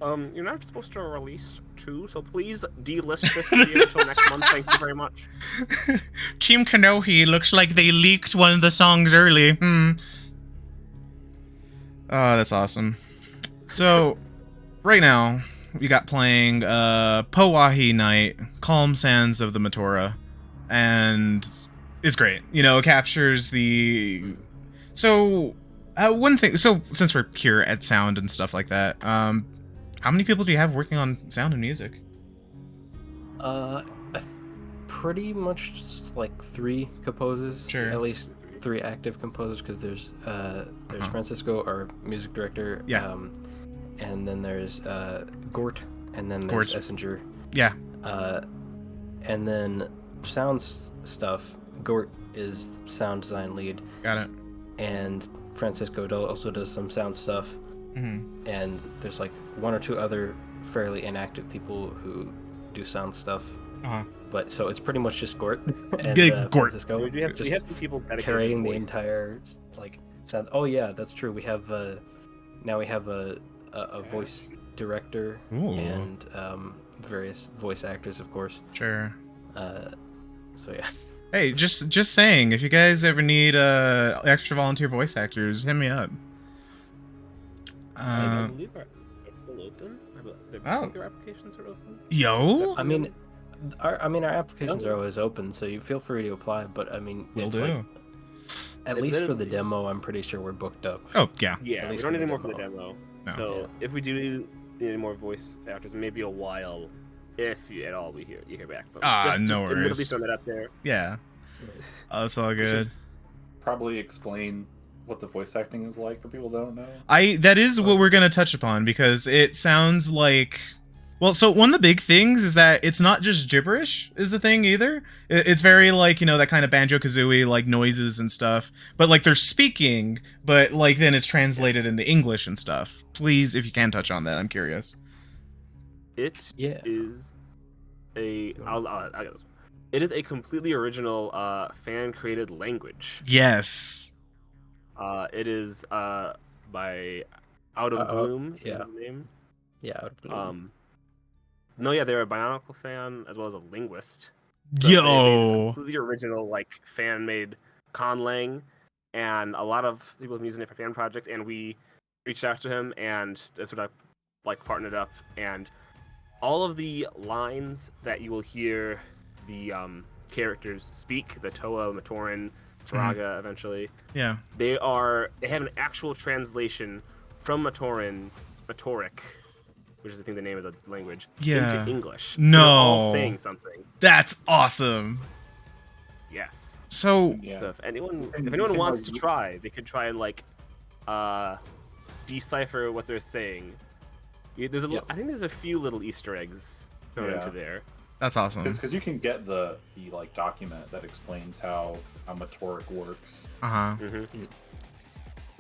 You're not supposed to release 2, so please delist this video until next month. Thank you very much. Team Kanohi looks like they leaked one of the songs early. Oh, that's awesome. So, right now, we got playing Pohatu Night, Calm Sands of the Matorin, and it's great. It captures the... So, one thing... So, since we're here at sound and stuff like that, how many people do you have working on sound and music? Pretty much just like 3 composers. Sure. At least 3 active composers, because there's Francisco, our music director. Yeah. And then there's Gort, and then there's Essinger. Yeah. And then stuff. Gort is sound design lead. Got it. And Francisco also does some sound stuff. Mm-hmm. And there's like 1 or 2 other fairly inactive people who do sound stuff. Uh-huh. But so it's pretty much just Gort and Gort. Francisco. We have just some people dedicated carrying to the voice. entire sound. Oh yeah, that's true. We have now we have a voice director Ooh. and various voice actors, of course. Sure. So yeah. Hey, just saying, if you guys ever need extra volunteer voice actors, hit me up. I believe are still open. I think their applications are open. Yo. I mean, our applications are always open, so you feel free to apply. But I mean, Will it's do. like, at least for the Admittedly- demo, I'm pretty sure we're booked up. Oh yeah. Yeah, At we least don't for need the any more for the demo. demo. No. So if we do need any more voice actors, maybe a while, if at all you hear back from. No admittedly worries. throwing that out there. Yeah. Oh, it's all good. Probably explain what the voice acting is like for people that don't know. That is what we're gonna touch upon, because it sounds like... Well, so one of the big things is that it's not just gibberish is the thing either. It's very like, that kind of Banjo-Kazooie like noises and stuff. But like they're speaking, but like then it's translated into English and stuff. Please, if you can touch on that, I'm curious. It Yeah. is I got this one. It is a completely original fan-created language. Yes. It is by Out of Gloom is yeah. his name. Yeah, out of Gloom. No, yeah, they're a Bionicle fan as well as a linguist. So they made this Yo. completely original, like, fan-made conlang, and a lot of people have been using it for fan projects, and we reached out to him, and that's what I, like, partnered up, and all of the lines that you will hear the characters speak, the Toa, Matorin, Faraga, eventually, Yeah. they have an actual translation from Matoric, which is I think the name of the language, Yeah. into English. So No. they're all saying something. That's awesome. Yes. So, Yeah. So if anyone And you can, wants like, to try, they could try and like decipher what they're saying. There's I think there's a few little Easter eggs thrown Yeah. into there. that's awesome. Because you can get the like document that explains how Matoric works. Uh-huh. Mm-hmm.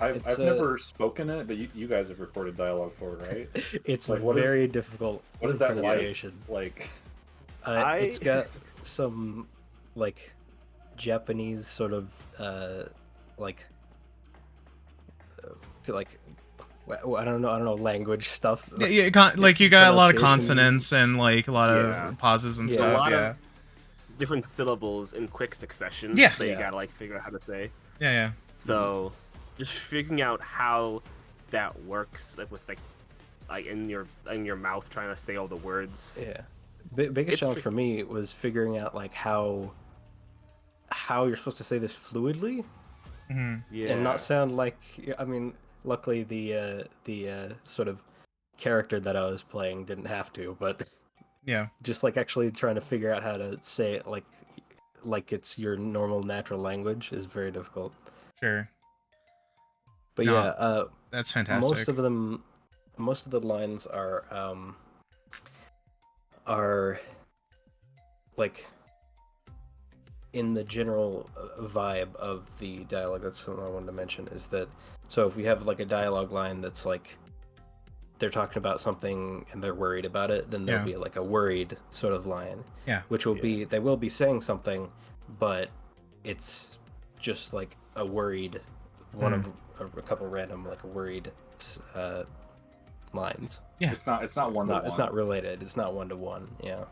I've It's, never spoken it, but you guys have recorded dialogue for it, right? It's Like, what is- very difficult. What is that like? pronunciation. Like, It's got some like Japanese sort of like I don't know language stuff. Yeah, you got a lot of pronunciation. consonants and like a lot Yeah. of pauses and Yeah, stuff. a lot Yeah. of different syllables in quick succession. Yeah. That you Yeah. gotta like figure out how to say. Yeah. So, just figuring out how that works, like with like in your mouth, trying to say all the words. Yeah. Biggest It's challenge for me was figuring out like how you're supposed to say this fluidly Yeah. and not sound like. I mean, luckily the sort of character that I was playing didn't have to, but Yeah. just like actually trying to figure out how to say it like it's your normal natural language is very difficult. Sure. But No, yeah, that's fantastic. most of the lines are like in the general vibe of the dialogue. That's something I wanted to mention, is that so if we have like a dialogue line that's like they're talking about something and they're worried about it, then there'll Yeah. be like a worried sort of line. Yeah. Which will be, they will be saying something, but it's just like a worried one of a couple random like worried lines. Yeah. It's not one to one. It's not related. It's not one to one. Yeah.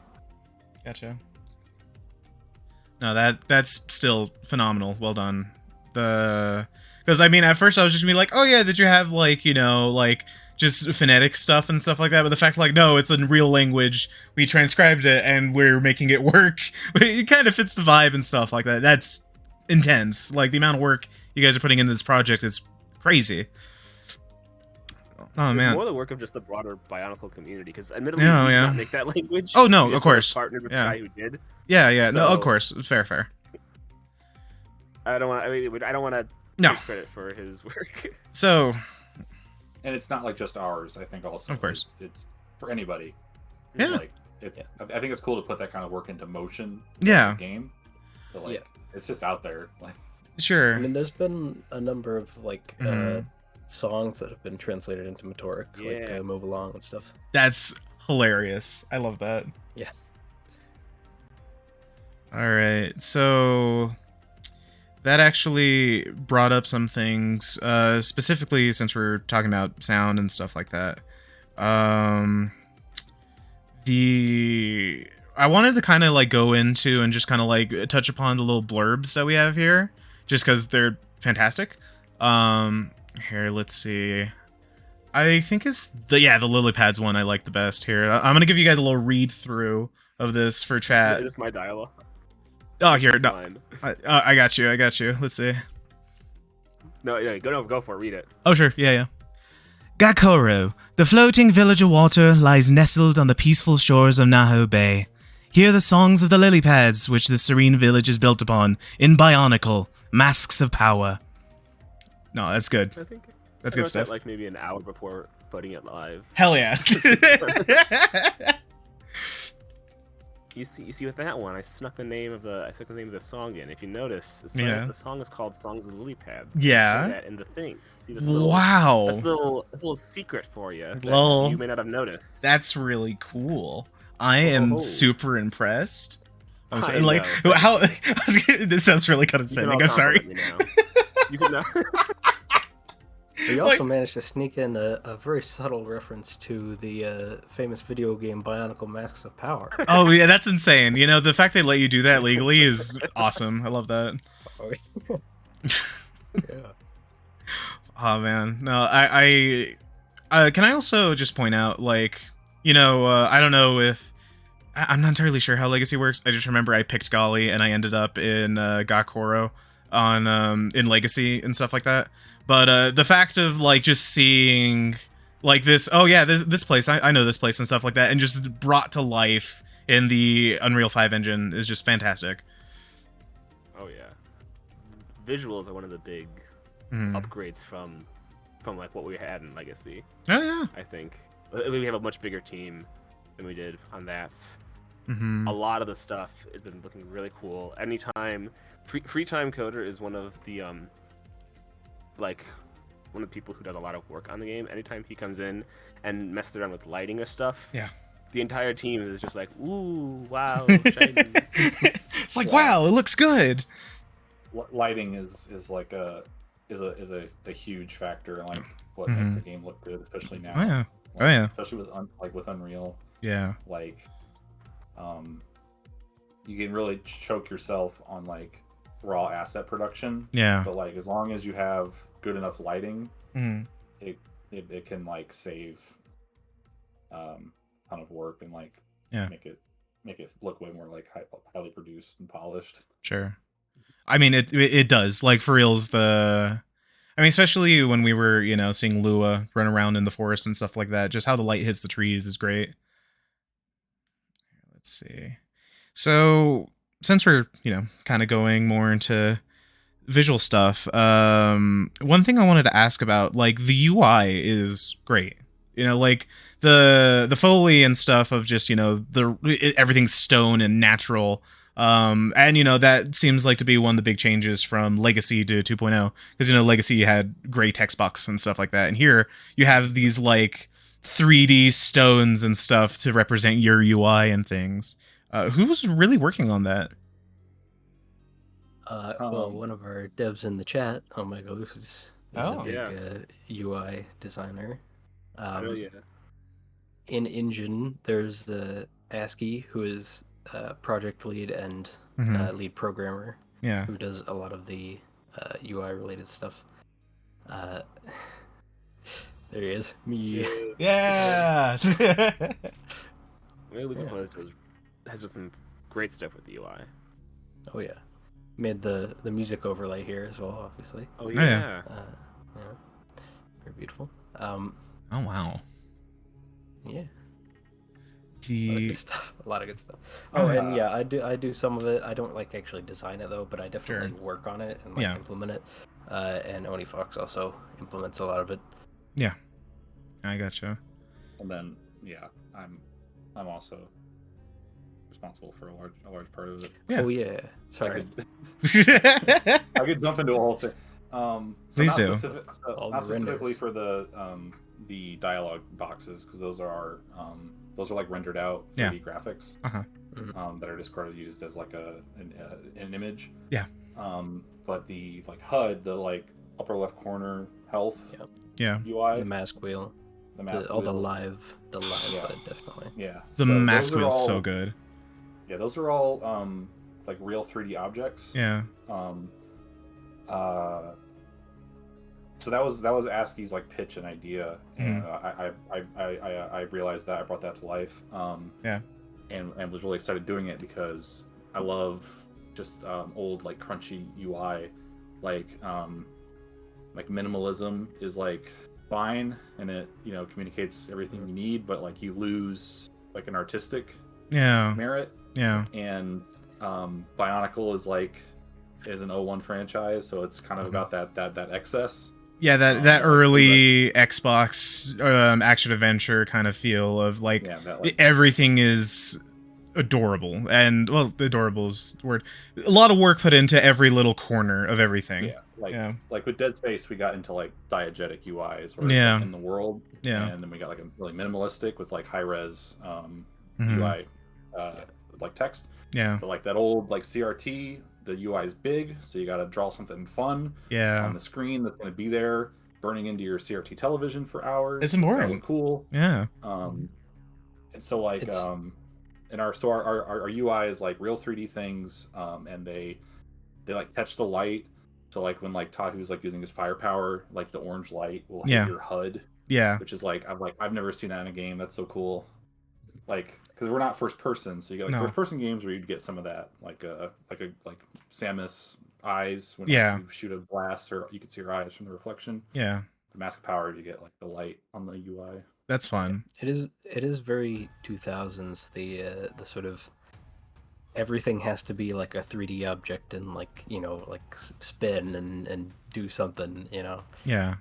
Gotcha. No, that's still phenomenal. Well done. Because I mean, at first I was just gonna be like, oh yeah, did you have like, you know, like just phonetic stuff and stuff like that? But the fact like, no, it's in real language. We transcribed it and we're making it work. It kind of fits the vibe and stuff like that. That's intense. Like the amount of work you guys are putting into this project is crazy. Oh It's man. more the work of just the broader Bionicle community, because admittedly, Yeah, we did yeah. not make that language. Oh, no, We of just sort course. partnered with Yeah. the guy who did. Yeah. No, of So- course. Fair. I don't want to No. take credit for his work. So, And it's not like just ours. I think also Of course. it's for anybody. Yeah. Like it's. I think it's cool to put that kind of work into motion. Yeah. In the game. But like, Yeah. it's just out there. Like, sure. I mean, there's been a number of like Mhm. songs that have been translated into Matorik, like Yeah. Move Along and stuff. That's hilarious. I love that. Yeah. All right. So that actually brought up some things, specifically since we're talking about sound and stuff like that. I wanted to kind of like go into and just kind of like touch upon the little blurbs that we have here, just because they're fantastic. Here, let's see. I think it's the lily pads one I like the best here. I'm gonna give you guys a little read through of this for chat. Is this my dialogue? Oh, here, no, Fine. I got you. Let's see. No, go for it. Read it. Oh, sure, yeah. Gakoro, the floating village of water, lies nestled on the peaceful shores of Naho Bay. Hear the songs of the lily pads, which this serene village is built upon, in Bionicle, masks of power. No, that's good. I think That's I good wrote stuff. that, like maybe an hour before putting it live. Hell yeah. You see, with that one, I snuck the name of the song in. If you notice, Yeah. the song is called "Songs of the Lily Pads." Yeah. Say that in the thing. See this little, Wow. That's a little secret for you that Lol. you may not have noticed. That's really cool. I am Oh. super impressed. I'm sorry, I like know. how this sounds really You can condescending. all I'm sorry. compliment me now. You can We Like- also managed to sneak in a very subtle reference to the famous video game Bionicle Masks of Power. Oh yeah, that's insane. You know, the fact they let you do that legally is awesome. I love that. Yeah. Oh man, no, I can I also just point out, like, you know, I don't know if I'm not entirely sure how Legacy works. I just remember I picked Golly and I ended up in Gakoro on in Legacy and stuff like that. But the fact of like just seeing like this, oh yeah, this place, I know this place and stuff like that, and just brought to life in the Unreal 5 engine is just fantastic. Oh yeah, visuals are one of the big upgrades from like what we had in Legacy. Oh yeah. I think we have a much bigger team than we did on that. Mm-hmm. A lot of the stuff has been looking really cool. Anytime, Free Time Coder is one of the one of the people who does a lot of work on the game. Anytime he comes in and messes around with lighting or stuff, Yeah. the entire team is just like, ooh, wow, shiny. It's like, wow, it looks good. lighting is like a huge factor in like what makes a game look good, especially now. Oh yeah. Like, Oh yeah. Especially with with Unreal. Yeah. Like, you can really choke yourself on like raw asset production. Yeah. But like as long as you have good enough lighting, Mhm. it can like save ton of work and like Yeah. make it look way more like highly produced and polished. Sure. I mean, it does. Like, for reals, I mean, especially when we were, seeing Lua run around in the forest and stuff like that, just how the light hits the trees is great. Let's see. So, since we're, kind of going more into visual stuff, one thing I wanted to ask about, like, the UI is great. Like the Foley and stuff of just, everything's stone and natural. And that seems like to be one of the big changes from Legacy to 2.0, because Legacy you had gray text box and stuff like that, and here you have these like 3D stones and stuff to represent your UI and things. Who was really working on that? Well, one of our devs in the chat, Omega Lucis, is a Oh. big UI designer. Oh yeah. In Engine, there's the ASCII, who is project lead and Mhm. lead programmer, Yeah. who does a lot of the UI related stuff. There he is. Me. Yeah. Maybe Lucas has done some great stuff with the UI. Oh yeah. Made the music overlay here as well, obviously. Oh yeah. yeah. Yeah. Very beautiful. Oh wow. Yeah. A lot of The good stuff. A lot of good stuff. Oh, and yeah, I do some of it. I don't like actually design it though, but I definitely work on it and like implement it. And Onie Fox also implements a lot of it. Yeah, I gotcha. And then I'm also responsible for a large part of it. Yeah. Oh yeah. Sorry. I could jump into a whole thing. So Please do. Not specifically for the dialogue boxes, because those are like rendered out 3D graphics that are just kind of used as like an image. Yeah. But the like HUD, the like upper left corner health UI, The mask wheel. wheel. The live HUD, definitely. Yeah. The so mask those are wheel's all- so good. Yeah, those are all like real 3D objects. Yeah. So that was ASCII's like pitch and idea, and I realized that I brought that to life. And was really excited doing it because I love just old like crunchy UI, like minimalism is like fine and it communicates everything you need, but like you lose like an artistic merit. Yeah. And Bionicle is an 01 franchise, so it's kind of got that excess. Yeah, that early Xbox action adventure kind of feel of like everything is adorable, and well, adorable is the word. A lot of work put into every little corner of everything. Like with Dead Space, we got into like diegetic UIs in the world, and then we got like a really minimalistic with like high res UI like text. Yeah. But like that old like CRT, the UI is big, so you got to draw something fun on the screen that's going to be there, burning into your CRT television for hours. It's important. Look cool. Yeah. And so like and our UI is like real 3D things, and they like catch the light. So like when like Tahu's like using his firepower, like the orange light will hit your HUD. Yeah. Which is like I've never seen that in a game. That's so cool. Like, because we're not first person, so you get like first person games where you'd get some of that, like Samus eyes when you shoot a blast, or you can see your eyes from the reflection. Yeah. The Mask of Power, you get like the light on the UI. That's fun. It is very 2000s. The sort of everything has to be like a 3D object and like like spin and do something. Yeah.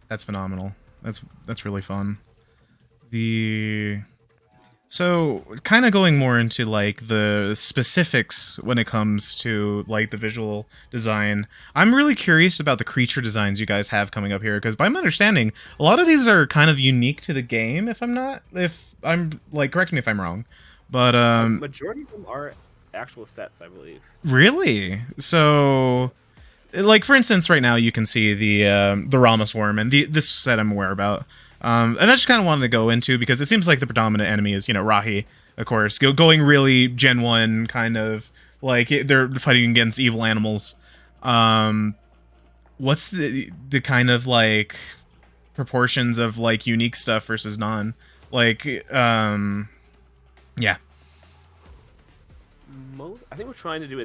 That's phenomenal. That's really fun. So kind of going more into like the specifics when it comes to like the visual design, I'm really curious about the creature designs you guys have coming up here, because by my understanding, a lot of these are kind of unique to the game. If I'm like, correct me if I'm wrong, but majority of them are actual sets, I believe. Really? So, like for instance, right now you can see the Rama Swarm, and this set I'm aware about. And I just kind of wanted to go into because it seems like the predominant enemy is, Rahi, of course, going really Gen 1 kind of like they're fighting against evil animals. What's the kind of like proportions of like unique stuff versus non? Like, yeah. I think we're trying to do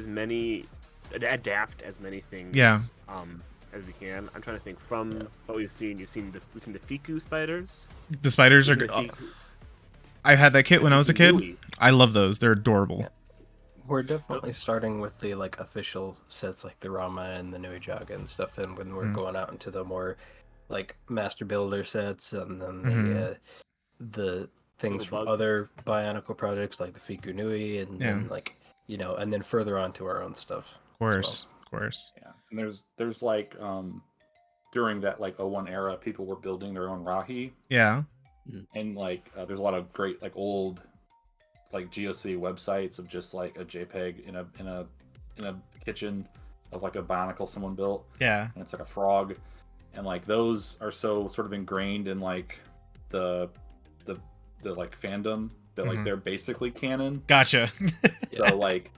adapt as many things. Yeah. As we can. I'm trying to think from what we've seen. We've seen the Fiku spiders. The spiders are good. I had that kit when I was a kid. Nui. I love those. They're adorable. Yeah. We're definitely starting with the like official sets like the Rama and the Nui Jaga and stuff, and when we're going out into the more like master builder sets and then the things from other Bionicle projects like the Fiku Nui and then like and then further on to our own stuff. Of course. Yeah, and there's like during that like 01 era, people were building their own Rahi. Yeah. And like there's a lot of great like old like GOC websites of just like a JPEG in a kitchen of like a Bionicle someone built. Yeah. And it's like a frog, and like those are so sort of ingrained in like the like fandom that like they're basically canon. Gotcha. So like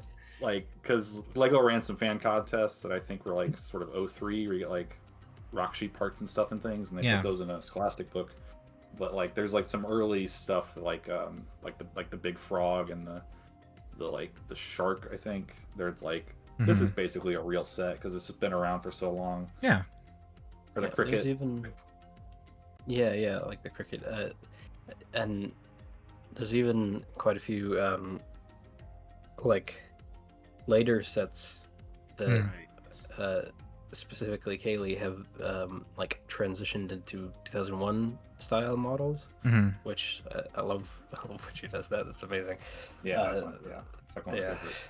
because Lego ran some fan contests that I think were like sort of 03 where you get like rock sheet parts and stuff and things, and they put those in a Scholastic book. But like there's like some early stuff like the big frog and the shark. I think there's like this is basically a real set because it's been around for so long. Yeah. Or the cricket. There's even like the cricket, and there's even quite a few like later sets that specifically Kaylee have like transitioned into 2001 style models, which I love when she does that. That's amazing. Yeah, that's one. Yeah, it's like one of my favorites.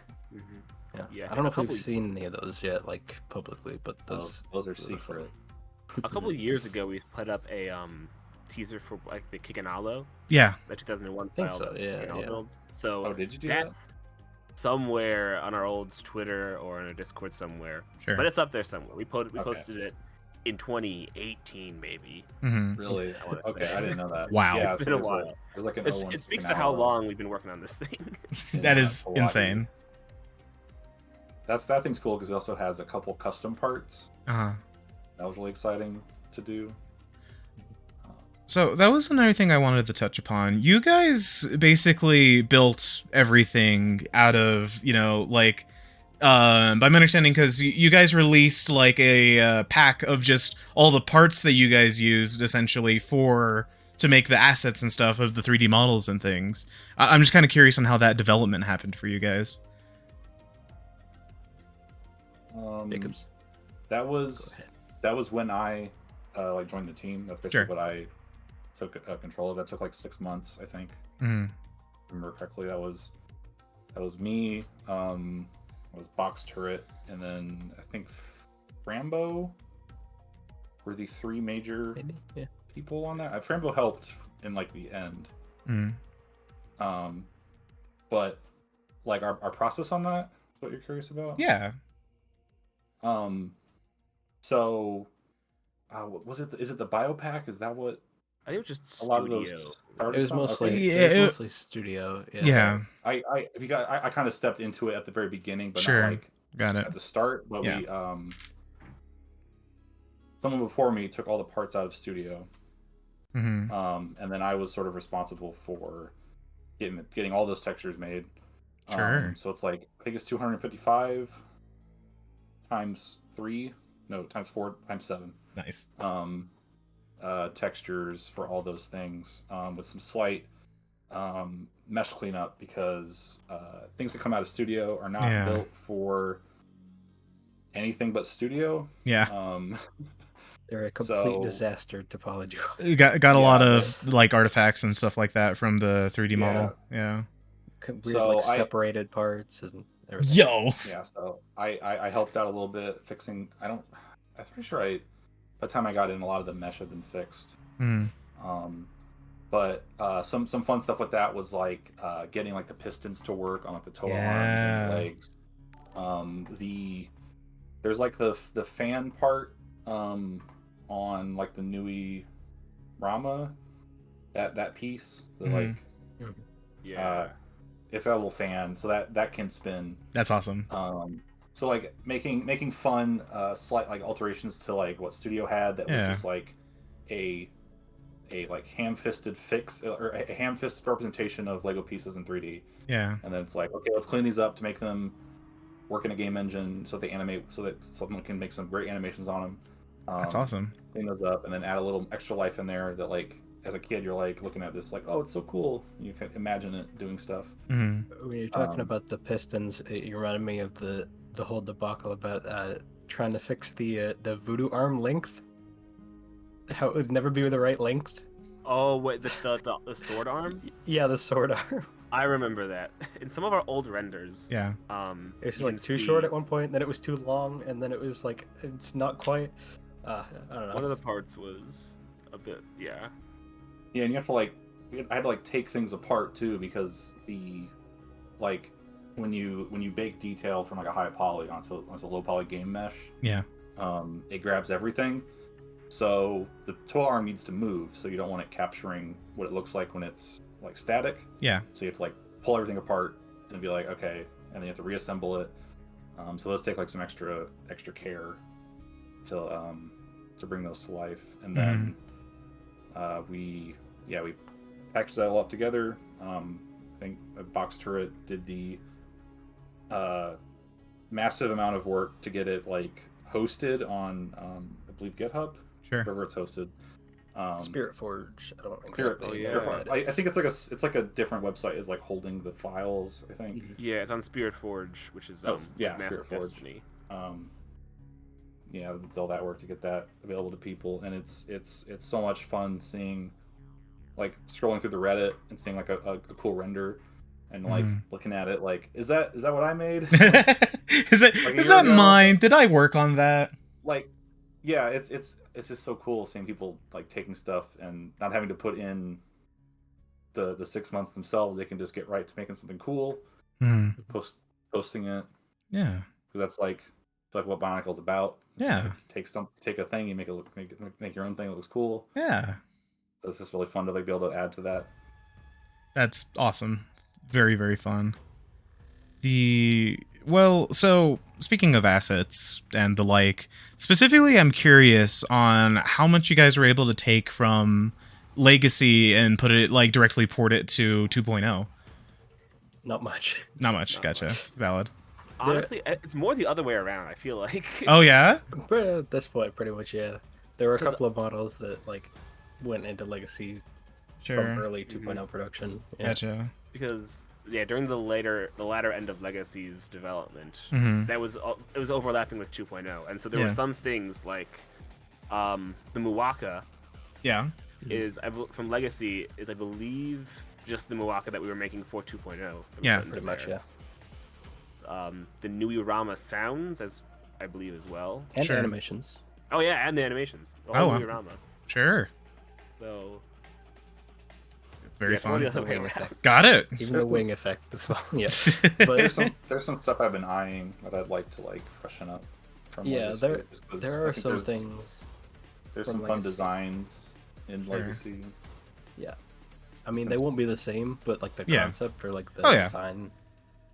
Yeah. I don't know if we've seen any of those yet, like publicly, but those are secret. A couple of years ago, we put up a teaser for like the Kikanalo. Yeah. The 2001 I think style. so. Yeah. Build. So did you do that's somewhere on our old Twitter or in a Discord somewhere. Sure. But it's up there somewhere. We posted it in 2018 maybe. Really? Okay, I didn't know that. Wow. Yeah, It's been a while. There's like an It speaks to how long we've been working on this thing. That is insane. That thing's cool because it also has a couple custom parts. Uh-huh. That was really exciting to do. So that was another thing I wanted to touch upon. You guys basically built everything out of, like, by my understanding, because you guys released like a pack of just all the parts that you guys used essentially to make the assets and stuff of the 3D models and things. I'm just kind of curious on how that development happened for you guys. Jacobs. That was when I like joined the team. That's basically what I took control of. That took like 6 months, I think. If I remember correctly, that was me. It was Box Turret, and then I think Frambo were the three major people on that. Frambo helped in like the end. But like our process on that is what you're curious about? Yeah. So is it the biopack? Is that what I think it was just a lot of those studio. started It was from? mostly Okay. mostly studio. Yeah. I kind of stepped into it at the very beginning, but Sure. not like Got it. at the start. But Yeah. we someone before me took all the parts out of studio. And then I was sort of responsible for getting all those textures made. Sure. So it's like I think it's 255 times 3, no, times 4, times 7. Nice. Textures for all those things, with some slight mesh cleanup because things that come out of studio are not built for anything but studio. Yeah. They're a complete disaster topology. Got a lot of like artifacts and stuff like that from the 3D model. Yeah. Weird, like separated parts and everything. Yo. Yeah, so I helped out a little bit fixing. I'm pretty sure by the time I got in, a lot of the mesh had been fixed. But some fun stuff with that was like getting like the pistons to work on like the toe arms and the legs. There's like the fan part on like the Nui Rama that piece. The Mhm. Yeah. it's got a little fan, so that can spin. That's awesome. So like making fun slight like alterations to like what Studio had that was Yeah. just like a like ham-fisted fix or a ham-fisted representation of Lego pieces in 3D. Yeah. And then it's like, okay, let's clean these up to make them work in a game engine so they animate so that someone can make some great animations on them. That's awesome. Clean those up and then add a little extra life in there that like as a kid you're like looking at this like, oh, it's so cool. You can imagine it doing stuff. Hmm. When you're talking about the pistons, it reminded me of the whole debacle about trying to fix the voodoo arm length. How it would never be the right length. Oh wait, the sword arm. Yeah, the sword arm. I remember that in some of our old renders. Yeah. It was you like can too see short at one point, then it was too long, and then it was like it's not quite. I don't know. One of the parts was a bit, yeah. Yeah, and you have to like I had to like take things apart too because the like when you bake detail from like a high poly onto low poly game mesh, Yeah. it grabs everything. So the tool arm needs to move, so you don't want it capturing what it looks like when it's like static. Yeah. So you have to like pull everything apart and be like, okay, and then you have to reassemble it. So those take like some extra care to bring those to life. And then we packaged that all up together. I think a box turret did the massive amount of work to get it like hosted on I believe GitHub. Sure. Wherever it's hosted. Spirit Forge. I don't Spirit, exactly yeah. know what I it is. think it's like a different website is like holding the files. I think. Yeah, it's on Spirit Forge, which is yeah, Massive Spirit Forge. Destiny. Yeah, did all that work to get that available to people, and it's so much fun seeing, like scrolling through the Reddit and seeing like a cool render, and like looking at it like is that what I made? is Like that ago? mine? Did I work on that? Like, yeah, it's just so cool seeing people like taking stuff and not having to put in the 6 months themselves. They can just get right to making something cool, posting it. Yeah. Because that's like what Bionicle's about. It's Yeah. like, take a thing, you make your own thing that looks cool. Yeah. So it's just really fun to like be able to add to that. That's awesome. Very, very fun. So speaking of assets and the like, specifically I'm curious on how much you guys were able to take from Legacy and put it like directly port it to 2.0. Not much. Not much. Gotcha. Valid. Honestly, it's more the other way around. I feel like. Oh yeah? But at this point, pretty much, yeah. There were a 'Cause- couple of models that like went into Legacy Sure. from early 2.0 production. Yeah. Gotcha. Because during the latter end of Legacy's development, Mhm. it was overlapping with 2.0, and so there Yeah. were some things like the Muwaka Yeah. is from Legacy is I believe just the Muwaka that we were making for 2.0. that we Yeah. put into Pretty much, there. yeah. The Nuirama sounds as I believe as well. And Sure. animations. Oh yeah, and the animations. The Oh, whole wow. Nuirama. Sure. So Very it's more the fun. other way Wing around. effect. Got it. Even the wing effect as well. Yeah. But there's some stuff I've been eyeing that I'd like to like freshen up from Yeah, Legacy, just 'cause there I are think some there's things. There's from some fun Legacy. designs in Sure. Legacy. Yeah. I mean, they won't be the same, but like the Yeah. concept or like the Oh, yeah. design,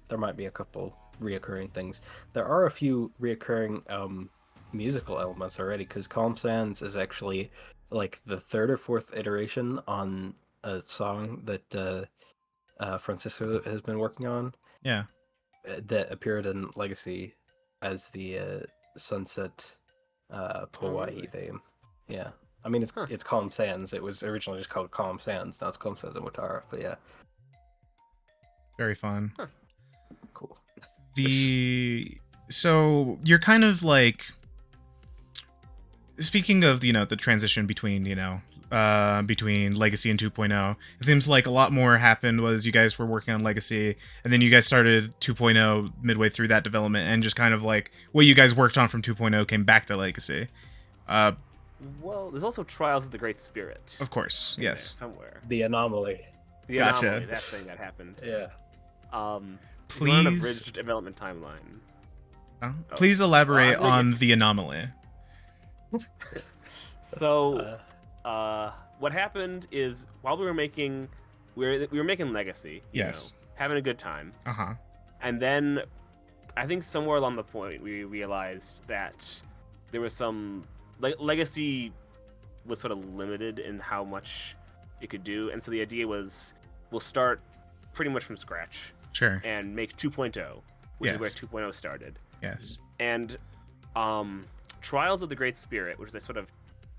there might be a couple reoccurring things. There are a few reoccurring musical elements already, because Calm Sands is actually like the third or fourth iteration on a song that Francisco has been working on Yeah. that appeared in Legacy as the Sunset Hawaii really? theme. Yeah. I mean, Huh. it's Calm Sands. It was originally just called Calm Sands. Now it's Calm Sands and Watara. But yeah, Very fun. cool. So you're kind of like, speaking of, the transition between, between Legacy and 2.0, it seems like a lot more happened was you guys were working on Legacy, and then you guys started 2.0 midway through that development, and just kind of like what you guys worked on from 2.0 came back to Legacy. Well, there's also Trials of the Great Spirit. Of course, in there yes. somewhere. The anomaly. The Gotcha. anomaly, that thing that happened. Yeah. We're on a Please, bridged development timeline. please elaborate I was gonna on the anomaly. So, what happened is while we were making Legacy, you Yes. know, having a good time, Uh-huh. and then I think somewhere along the point we realized that there was some Legacy was sort of limited in how much it could do, and so the idea was we'll start pretty much from scratch Sure. and make 2.0, which is where Yes. 2.0 started. Yes. And Trials of the Great Spirit, which is a sort of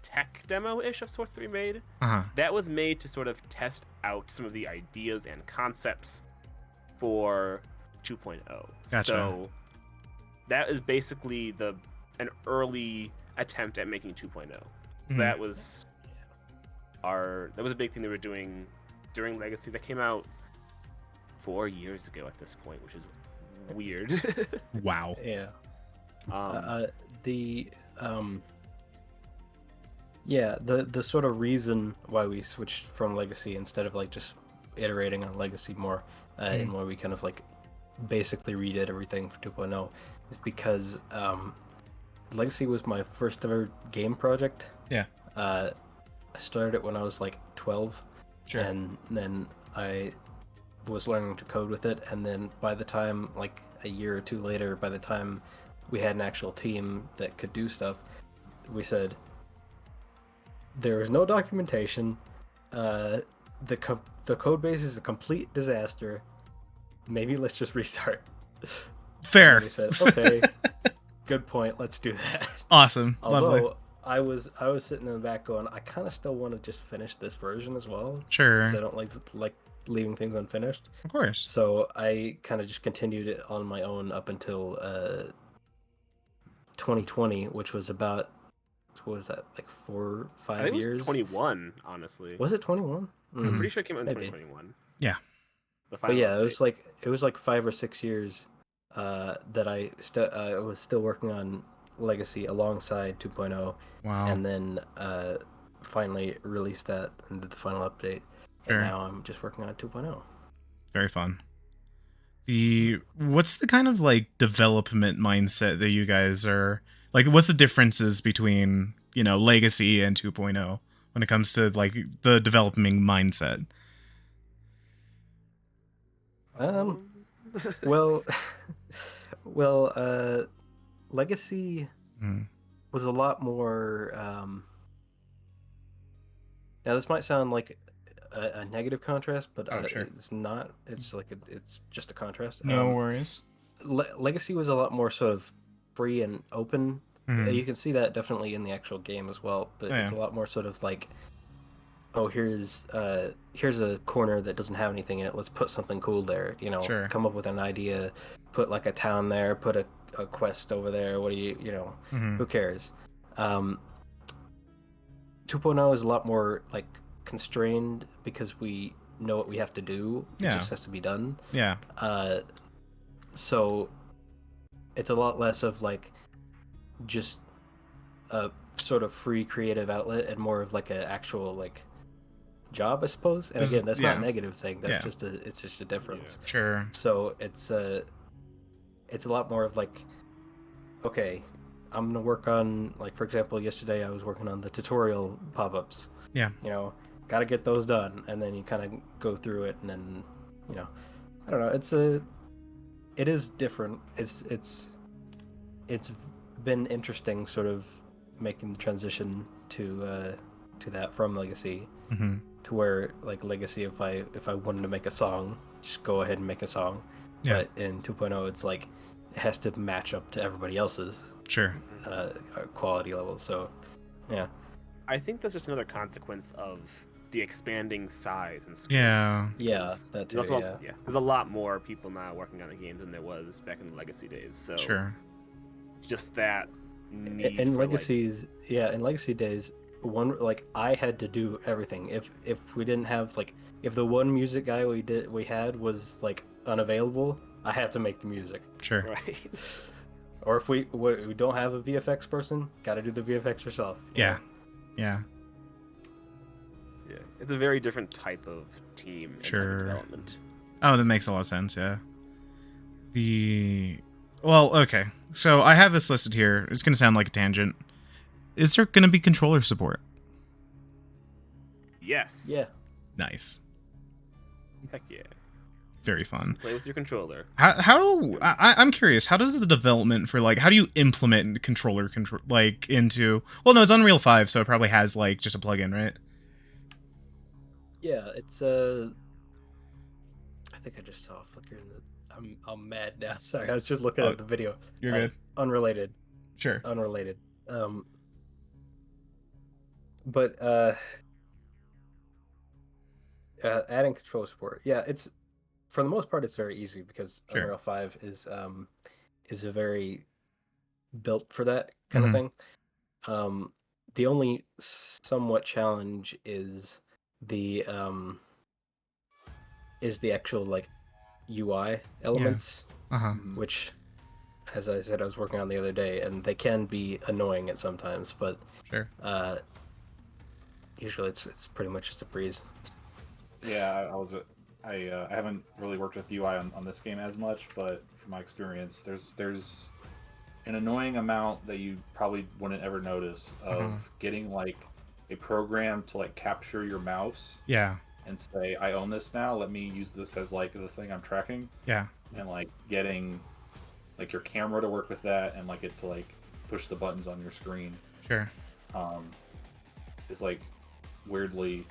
tech demo-ish of sorts that we made, Uh-huh. that was made to sort of test out some of the ideas and concepts for 2.0. Gotcha. So that is basically an early attempt at making 2.0. So Mhm. that was a big thing they were doing during Legacy. That came out 4 years ago at this point, which is weird. Wow. Yeah. um, The sort of reason why we switched from Legacy instead of like just iterating on Legacy more, and why we kind of like basically redid everything for 2.0 is because Legacy was my first ever game project. Yeah. I started it when I was like 12, Sure. and then I was learning to code with it, and then by the time, like a year or two later, by the time we had an actual team that could do stuff, we said there is no documentation, the code base is a complete disaster, maybe let's just restart. Fair. And we said, okay, good point, let's do that. Awesome. Lovely. Although I was sitting in the back going, I kind of still want to just finish this version as well, Sure. because I don't like leaving things unfinished. Of course. So I kind of just continued it on my own up until 2020, which was about, what was that, like 4 or 5 I think years? it was 21, honestly. Was it 21? I'm pretty sure it came out in Maybe. 2021. Yeah. The But final yeah, update. it was like 5 or 6 years that I was still working on Legacy alongside 2.0, Wow. and then finally released that and did the final update. Sure. And now I'm just working on 2.0. Very fun. What's the kind of like development mindset that you guys are like? What's the differences between, you know, Legacy and 2.0 when it comes to like the developing mindset? Well, Legacy Mm. was a lot more. Now this might sound like a negative contrast, but Sure. it's not. It's like it's just a contrast. No worries. Legacy was a lot more sort of free and open. Mhm. You can see that definitely in the actual game as well, but Oh, it's a yeah. lot more sort of like, oh, here's a corner that doesn't have anything in it. Let's put something cool there. You know, Sure. come up with an idea, put like a town there, put a quest over there. What do you know? Mhm. Who cares? 2.0 is a lot more like constrained because we know what we have to do. It Yeah. just has to be done. Yeah. So it's a lot less of like just a sort of free creative outlet and more of like an actual like job, I suppose. And again, that's not a negative thing. That's Yeah. it's just a difference. Sure. So it's a lot more of like, okay, I'm gonna work on, like, for example, yesterday I was working on the tutorial pop-ups. Yeah. You know, gotta get those done, and then you kind of go through it, and then, you know, I don't know. It is different. It's been interesting, sort of making the transition to that from Legacy Mm-hmm. to where, like, Legacy, if I wanted to make a song, just go ahead and make a song. Yeah. But in 2.0, it's like it has to match up to everybody else's Sure. quality level. So, yeah. I think that's just another consequence of the expanding size and scope. Yeah. Yeah, 'Cause that too, there's also- There's a lot more people now working on the game than there was back in the Legacy days. So Sure. just that need In for, Legacy's, in Legacy days, I had to do everything. If we didn't have, like, if the one music guy we had was like unavailable, I have to make the music. Sure. right. Or if we don't have a VFX person, got to do the VFX yourself. you Yeah. know? Yeah. Yeah, it's a very different type of team and type Sure. of development. Oh, that makes a lot of sense, yeah. Well, okay. So I have this listed here. It's going to sound like a tangent. Is there going to be controller support? Yes. Yeah. Nice. Heck yeah. Very fun. Play with your controller. I'm curious, how does the development for, like, how do you implement controller like, into, well, no, it's Unreal 5, so it probably has, like, just a plugin, right? Yeah, it's I think I just saw a flicker in the. I'm mad now. Sorry, I was just looking Oh, at the video. you're good. Unrelated. Sure. Unrelated. But adding control support. Yeah, it's for the most part it's very easy because Sure. Unreal 5 is a very built for that kind of thing. The only somewhat challenge is the actual like UI elements, Uh-huh. which, as I said, I was working on the other day, and they can be annoying at sometimes, but Sure. usually it's pretty much just a breeze. Yeah, I haven't really worked with UI on this game as much, but from my experience, there's an annoying amount that you probably wouldn't ever notice of getting like a program to like capture your mouse. Yeah. And say, I own this now, let me use this as like the thing I'm tracking. Yeah. And like getting like your camera to work with that and like it to like push the buttons on your screen. Sure. Is like weirdly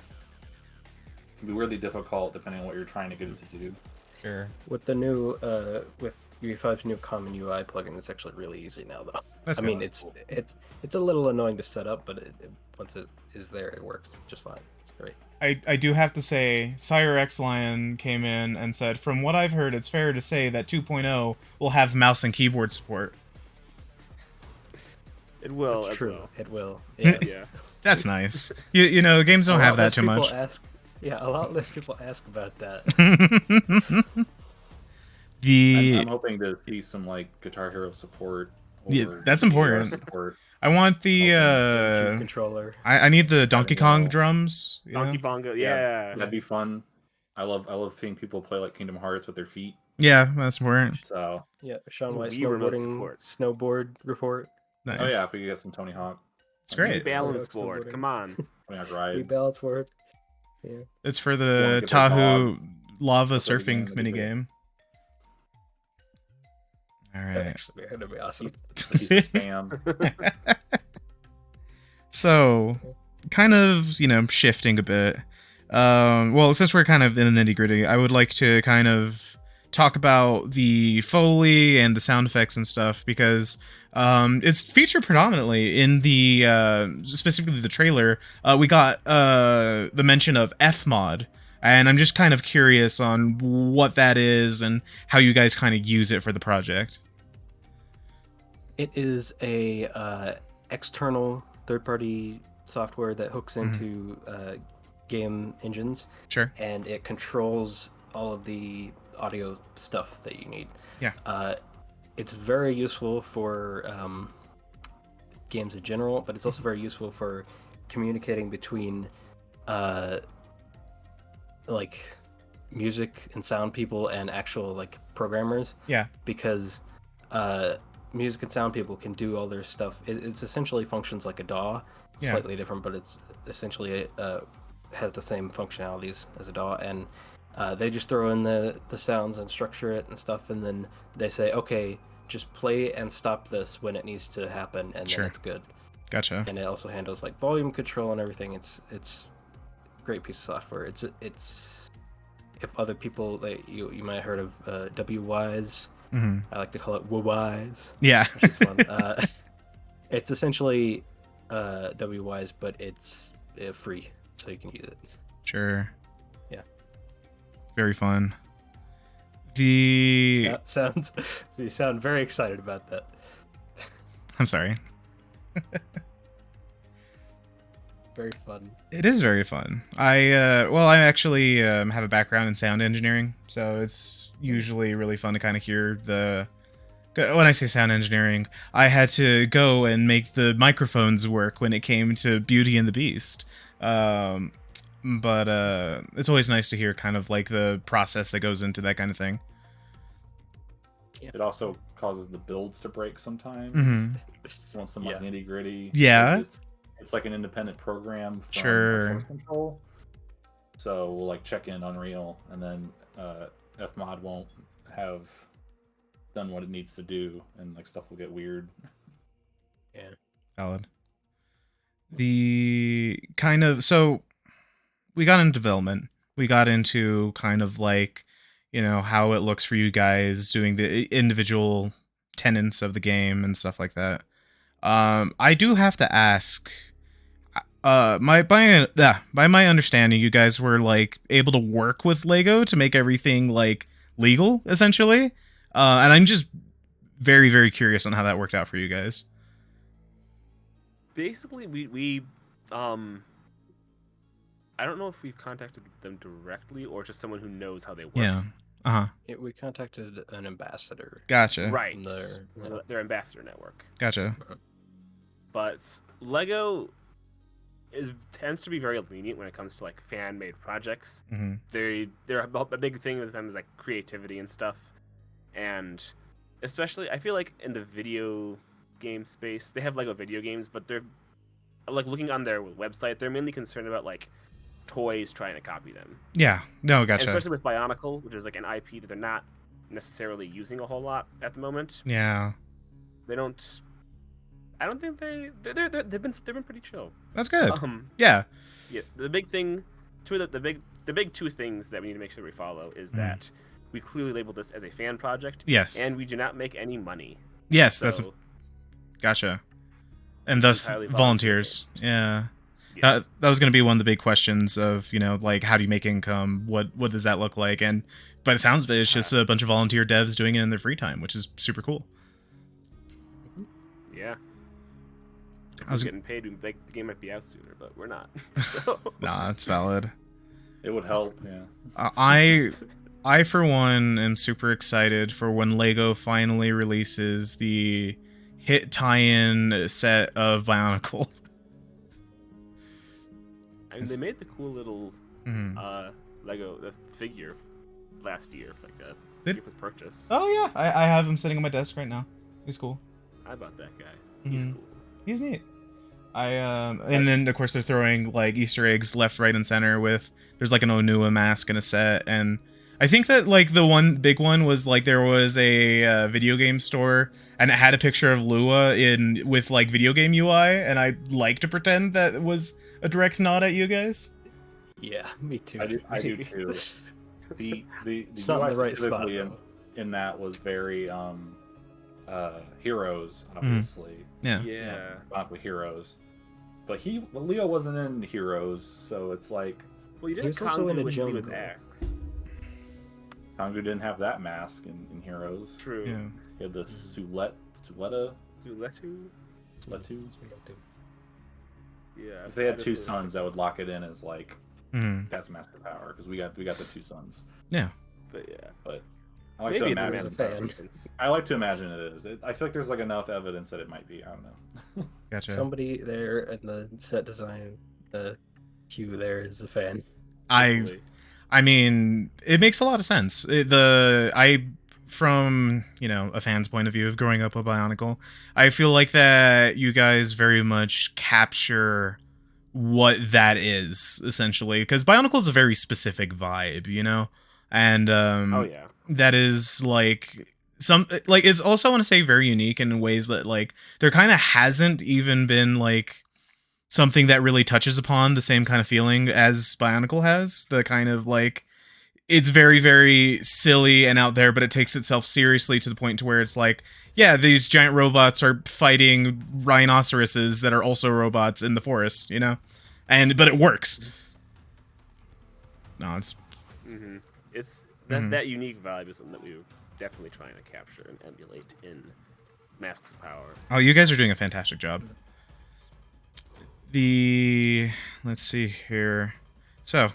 can be weirdly difficult depending on what you're trying to get it to do. Sure. With the new with UE5's new common UI plugin, it's actually really easy now though. That's I mean, cool. it's a little annoying to set up, but once it is there, it works just fine. It's great. I do have to say, Sire X Lion came in and said, from what I've heard, it's fair to say that 2.0 will have mouse and keyboard support. It will. That's as true. well. It will. Yes. Yeah. That's nice. You know, games don't have that too much. A lot less people ask about that. I'm hoping to see some like Guitar Hero support. Or Yeah, that's important. Support. I want the controller. I need the Donkey Kong drums. You Donkey know? Bongo. Yeah. That'd be fun. I love seeing people play like Kingdom Hearts with their feet. Yeah, that's important. So Yeah, Sean White Wii remote snowboarding support. snowboard report. Nice. oh yeah, if we could get some Tony Hawk. It's great. Balance Snowboarding. board. Come on. Tony Hawk ride. Rebalance board. Yeah. It's for Wanna the get their Tahoe lava That's what the surfing game mini would be. game. All That'd right. actually that'd be awesome. Piece of spam. So, kind of, you know, shifting a bit. Well, since we're kind of in the nitty-gritty, I would like to kind of talk about the Foley and the sound effects and stuff, because it's featured predominantly in the, specifically the trailer. We got the mention of F-Mod, and I'm just kind of curious on what that is and how you guys kind of use it for the project. It is a external third-party software that hooks into game engines. Sure. And it controls all of the audio stuff that you need. Yeah. It's very useful for games in general, but it's also very useful for communicating between like music and sound people and actual like programmers. Yeah. Because music and sound people can do all their stuff. It's essentially functions like a DAW, Yeah. slightly different, but it's essentially has the same functionalities as a DAW, and they just throw in the sounds and structure it and stuff, and then they say, okay, just play and stop this when it needs to happen, and Sure. then it's good. Gotcha. And it also handles like volume control and everything. It's a great piece of software. It's if other people that you might have heard of WWise. Mm-hmm. I like to call it WWise. Yeah. Which is fun. It's essentially WWise, but it's free, so you can use it. Sure. Yeah. Very fun. The That sounds. So you sound very excited about that. I'm sorry. Very fun. It is very fun. I actually have a background in sound engineering, so it's usually really fun to kind of hear the. When I say sound engineering, I had to go and make the microphones work when it came to Beauty and the Beast. But it's always nice to hear kind of like the process that goes into that kind of thing. It also causes the builds to break sometimes. Want some like nitty gritty. Yeah. It's like an independent program from Sure. Source Control. So we'll like check in Unreal, and then Fmod won't have done what it needs to do, and like stuff will get weird. Yeah. Valid. The kind of so we got into development. We got into kind of like, you know, how it looks for you guys doing the individual tenets of the game and stuff like that. I do have to ask. By my understanding, you guys were like able to work with Lego to make everything like legal, essentially. And I'm just very, very curious on how that worked out for you guys. Basically, we I don't know if we've contacted them directly or just someone who knows how they work. Yeah. Uh-huh. Yeah, we contacted an ambassador. Gotcha. Right. From Their ambassador network. Gotcha. But Lego tends to be very lenient when it comes to like fan-made projects. Mm-hmm. They're a big thing with them is like creativity and stuff, and especially I feel like in the video game space they have Lego video games, but they're like looking on their website they're mainly concerned about like toys trying to copy them. Yeah. No, And gotcha. especially with Bionicle, which is like an IP that they're not necessarily using a whole lot at the moment. Yeah. They don't. I don't think they've been pretty chill. That's good. Yeah. Yeah. The big thing, the big two things that we need to make sure we follow is that we clearly label this as a fan project. Yes. And we do not make any money. Yes, So, that's gotcha. And thus entirely volunteers. Yeah. yes. That was going to be one of the big questions of, you know, like how do you make income? What does that look like? And by the sounds of it, it's just a bunch of volunteer devs doing it in their free time, which is super cool. Yeah. I was getting paid. The game might be out sooner, but we're not. So. Nah, that's valid. It would help, yeah. I for one am super excited for when Lego finally releases the hit tie-in set of Bionicle. I mean, they made the cool little Mhm. Lego the figure last year, like a Did- gift with purchase. Oh yeah, I have him sitting on my desk right now. He's cool. I bought that guy. He's Mhm. cool. He's neat. And then of course they're throwing like Easter eggs left, right, and center with there's like an Onua mask in a set, and I think that like the one big one was like there was a video game store and it had a picture of Lua with like video game UI, and I like to pretend that it was a direct nod at you guys. Yeah, me too. I do too. The It's not UI in the right spot, specifically though. in that was very Heroes, obviously. Yeah. Yeah. Not with Heroes. But Leo wasn't in Heroes, so it's like Well, you He did was also in a with Leo's jungle. axe. Kongu didn't have that mask in Heroes. True. Yeah. He had the Suleta. Zuletu. Yeah. If they had two sons, that would lock it in as like Hmm. that's master power because we got the two sons. Yeah. But yeah. But I like Maybe to it's a imagine. master fan. reference. I like to imagine it is. I feel like there's like enough evidence that it might be. I don't know. Gotcha. Somebody there in the set design queue there is a fan. I mean, it makes a lot of sense. From, you know, a fan's point of view of growing up with Bionicle, I feel like that you guys very much capture what that is, essentially. Because Bionicle is a very specific vibe, you know? And, Oh yeah. that is, like, it's also, I want to say, very unique in ways that, like, there kind of hasn't even been, like, something that really touches upon the same kind of feeling as Bionicle has. The kind of, like, it's very, very silly and out there, but it takes itself seriously to the point to where it's like, yeah, these giant robots are fighting rhinoceroses that are also robots in the forest, you know? But it works. No, it's... Mm-hmm. It's that unique vibe is something that we were definitely trying to capture and emulate in Masks of Power. Oh, you guys are doing a fantastic job. Let's see here. So,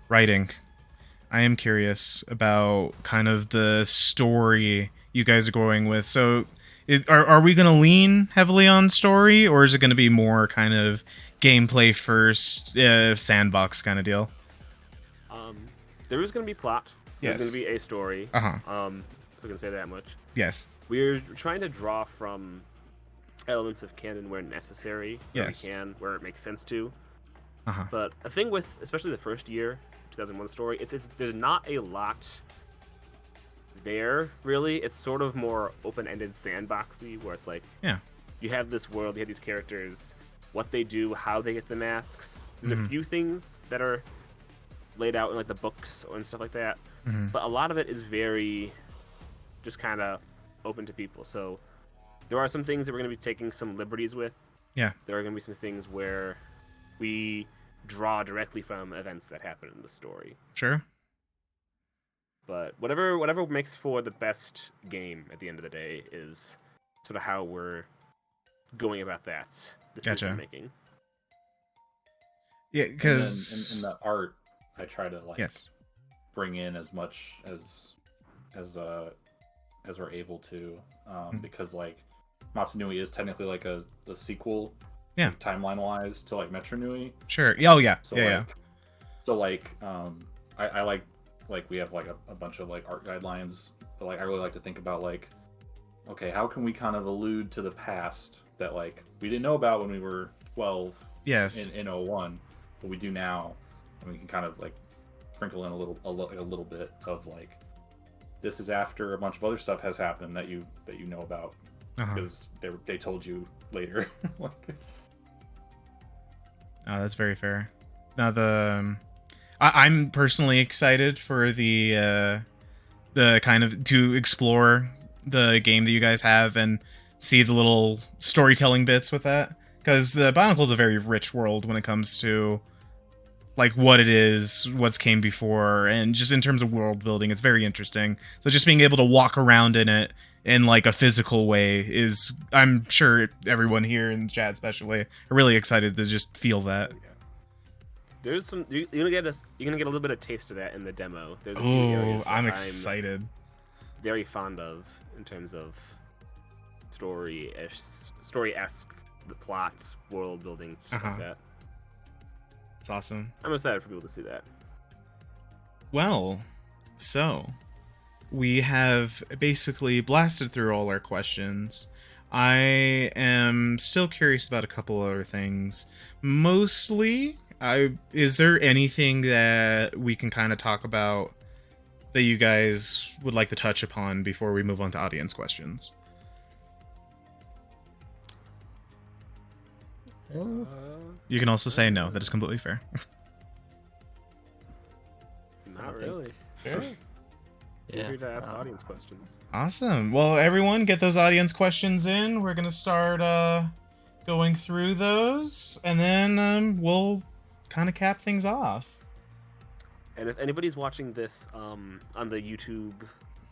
writing. I am curious about kind of the story you guys are going with. So, are we going to lean heavily on story, or is it going to be more kind of gameplay first, sandbox kind of deal? There is going to be plot. Yes. There's going to be a story. Uh-huh. So we can say that much. Yes. We're trying to draw from elements of canon where necessary, where Yes. we can, where it makes sense to. But a thing with especially the first year 2001 story, it's there's not a lot there really. It's sort of more open-ended sandboxy where it's like Yeah. you have this world, you have these characters, what they do, how they get the masks. There's a few things that are laid out in like the books and stuff like that, but a lot of it is very just kind of open to people. So there are some things that we're going to be taking some liberties with. Yeah. There are going to be some things where we draw directly from events that happen in the story. Sure. But whatever makes for the best game at the end of the day is sort of how we're going about that decision Gotcha. making. Yeah, And then because in the art, I try to like yes. bring in as much as we're able to, because like Matsunui is technically like a sequel, Yeah. like, timeline wise to like Metro Nui. Sure. Oh yeah. So yeah. like, so like I like we have like a bunch of like art guidelines, but like I really like to think about like, okay, how can we kind of allude to the past that like we didn't know about when we were 12 Yes. in 01, but we do now, and we can kind of like sprinkle in a little bit of like, this is after a bunch of other stuff has happened that you know about because they told you later. Like, Oh, that's very fair. Now I'm personally excited for the kind of to explore the game that you guys have and see the little storytelling bits with that, because Bionicle is a very rich world when it comes to like what it is, what's came before, and just in terms of world building, it's very interesting. So just being able to walk around in it in like a physical way is, I'm sure everyone here in chat especially are really excited to just feel that. There's some you're gonna get a little bit of taste of that in the demo. There's a few Oh, areas that I'm excited. very fond of in terms of story-esque, the plots, world building, stuff like that. It's awesome. I'm excited for people to see that. Well, so we have basically blasted through all our questions. I am still curious about a couple other things. Mostly, is there anything that we can kind of talk about that you guys would like to touch upon before we move on to audience questions? You can also say no. That is completely fair. Not really. Sure. Feel Yeah. free to ask audience questions. Awesome. Well, everyone, get those audience questions in. We're gonna start going through those, and then we'll kind of cap things off. And if anybody's watching this on the YouTube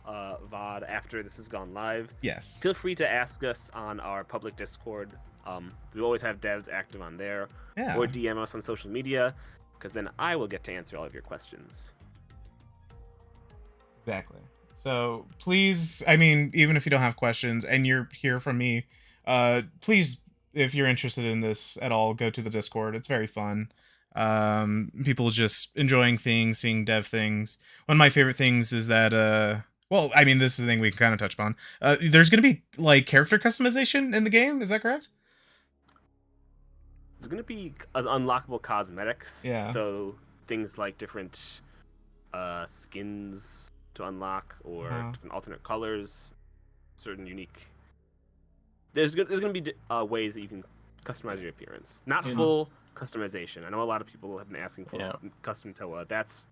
VOD after this has gone live, Yes. feel free to ask us on our public Discord. We always have devs active on there, Yeah. or DM us on social media, because then I will get to answer all of your questions. Exactly. So please, I mean, even if you don't have questions and you're here from me, please, if you're interested in this at all, go to the Discord. It's very fun. People just enjoying things, seeing dev things. One of my favorite things is that, well, I mean, this is the thing we can kind of touch upon. There's going to be like character customization in the game. Is that correct? There's going to be unlockable cosmetics. Yeah. So things like different skins to unlock, or different alternate colors, certain unique. There's going to be ways that you can customize your appearance. Not full customization. I know a lot of people have been asking for custom Toa. That's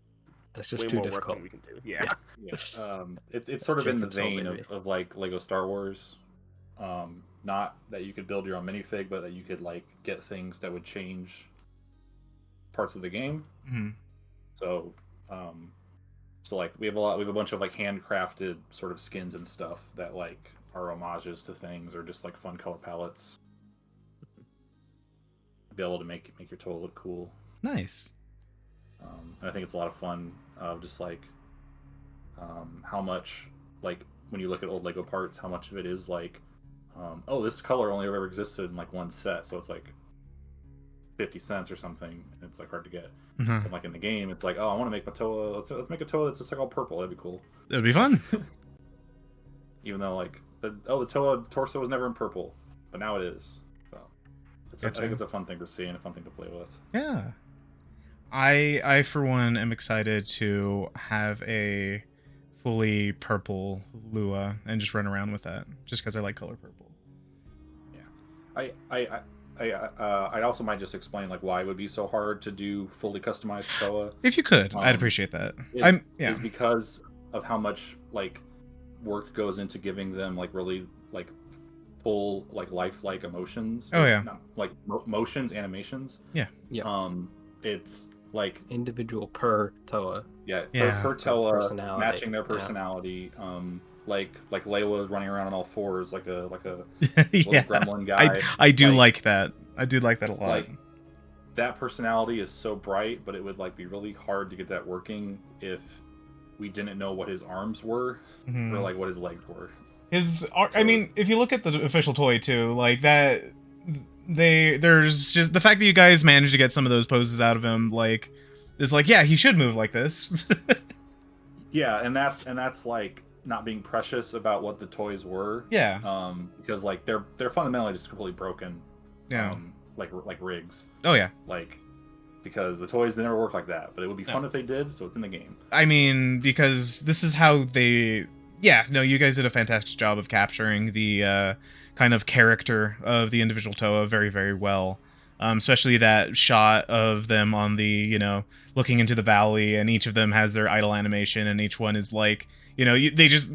just way too more difficult. work than we can do. Yeah. yeah. It's sort of in the vein of like Lego Star Wars. Not that you could build your own minifig, but that you could like get things that would change parts of the game. Mm-hmm. So like we have a bunch of like handcrafted sort of skins and stuff that like are homages to things or just like fun color palettes. Be able to make your Toa look cool. Nice. And I think it's a lot of fun of just like how much, like when you look at old Lego parts, how much of it is like oh, this color only ever existed in like one set, so it's like 50 cents or something, and it's like hard to get. And like in the game, it's like, oh, I want to make my Toa, let's make a Toa that's just like all purple. That'd be cool. That'd be fun. Even though like the Toa torso was never in purple, but now it is. So I think it's a fun thing to see and a fun thing to play with. Yeah. I for one am excited to have a fully purple Lua and just run around with that, just because I like color purple. I also might just explain like why it would be so hard to do fully customized Toa. If you could, I'd appreciate that. Is because of how much like work goes into giving them like really like full like lifelike emotions. Oh yeah, not, like motions, animations. Yeah. It's like individual per Toa. Per Toa, personality. matching their personality. Like Layla running around on all fours like a little gremlin guy. I do like that. I do like that a lot. Like that personality is so bright, but it would like be really hard to get that working if we didn't know what his arms were or like what his legs were. I mean, if you look at the official toy too, like that, there's just the fact that you guys managed to get some of those poses out of him, like, is like, yeah, he should move like this. Yeah, and that's like not being precious about what the toys were. Yeah. Because like they're fundamentally just completely broken. Yeah. Like rigs. Oh yeah. Like, because the toys never work like that, but it would be fun if they did, so it's in the game. I mean, because this is how they... Yeah, no, you guys did a fantastic job of capturing the kind of character of the individual Toa very, very well. Especially that shot of them on the, you know, looking into the valley, and each of them has their idle animation, and each one is like, you know, they just,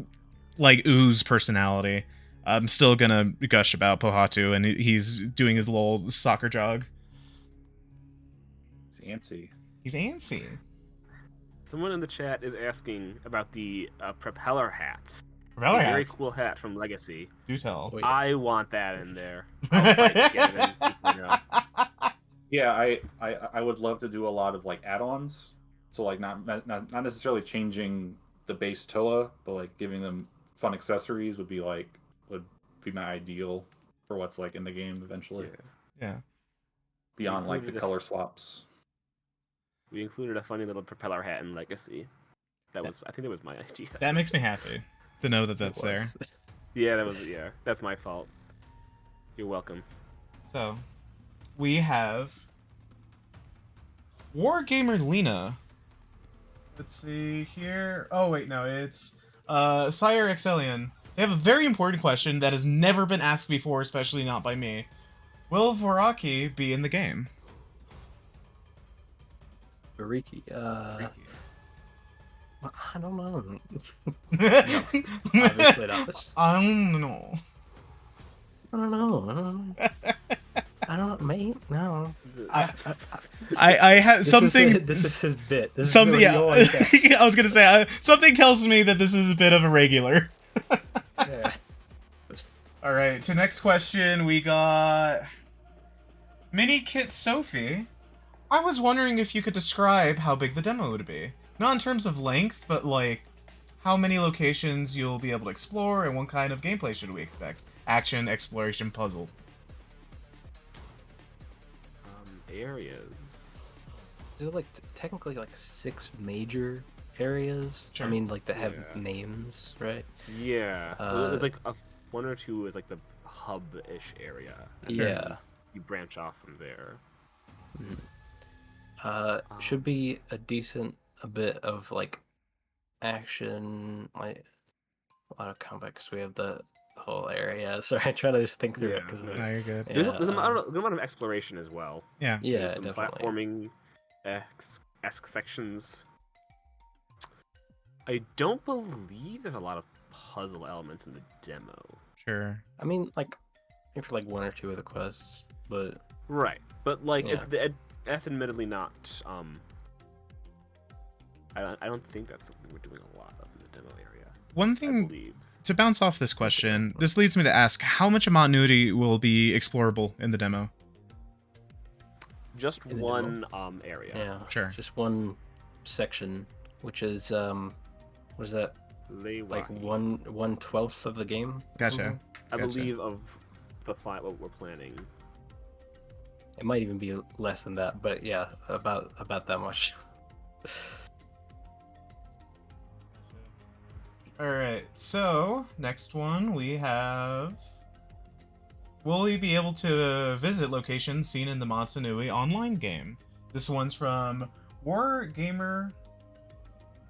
like, ooze personality. I'm still gonna gush about Pohatu, and he's doing his little soccer jog. He's antsy. Someone in the chat is asking about the propeller hats. Propeller hats? Very cool hat from Legacy. Do tell. I want that in there. I'll fight to get it in 2.0. Yeah, I would love to do a lot of like add-ons. So like not necessarily changing the base Toa, but like giving them fun accessories would be my ideal for what's like in the game eventually. Yeah. Beyond like the color swaps. We included a funny little propeller hat in Legacy. I think that was my idea. That makes me happy to know that that's there. Yeah, that's my fault. You're welcome. So, we have Wargamer Lena. Let's see here. Oh wait, no, it's Sire Exelian. They have a very important question that has never been asked before, especially not by me. Will Voraki be in the game? Voraki, I don't know. Obviously not. I don't know. I don't, mate. No. I have something. This is his bit. This something. Is yeah. I was gonna say something tells me that this is a bit of a regular. Yeah. All right. To next question, we got Mini Kit Sophie. I was wondering if you could describe how big the demo would be. Not in terms of length, but like how many locations you'll be able to explore and what kind of gameplay should we expect? Action, exploration, puzzle. Areas. There's like technically like 6 major areas. Sure. I mean, like that have names, right? Yeah. There's like one or two is like the hub-ish area. And yeah. You branch off from there. Should be a bit of like action, like a lot of combat because we have the whole area. Sorry, I'm trying to just think through it. No, you're good. Yeah, There's a amount of exploration as well. Yeah. Yeah, There's some definitely. platforming esque sections. I don't believe there's a lot of puzzle elements in the demo. Sure. I mean, like, for like 1 or 2 of the quests, but Right, but like Yeah. that's admittedly not. I don't think that's something we're doing a lot of in the demo area. One I thing believe. to bounce off this question, this leads me to ask how much Amatnuti will be explorable in the demo. Just In the one area. yeah, Sure. just one section, which is what is that? Like Leiwahi. 1/12 of the game. Gotcha. I Gotcha. believe of the what we're planning. It might even be less than that, but yeah, about that much. Alright, so next one we have... Will you be able to visit locations seen in the Matsunui online game? This one's from War Gamer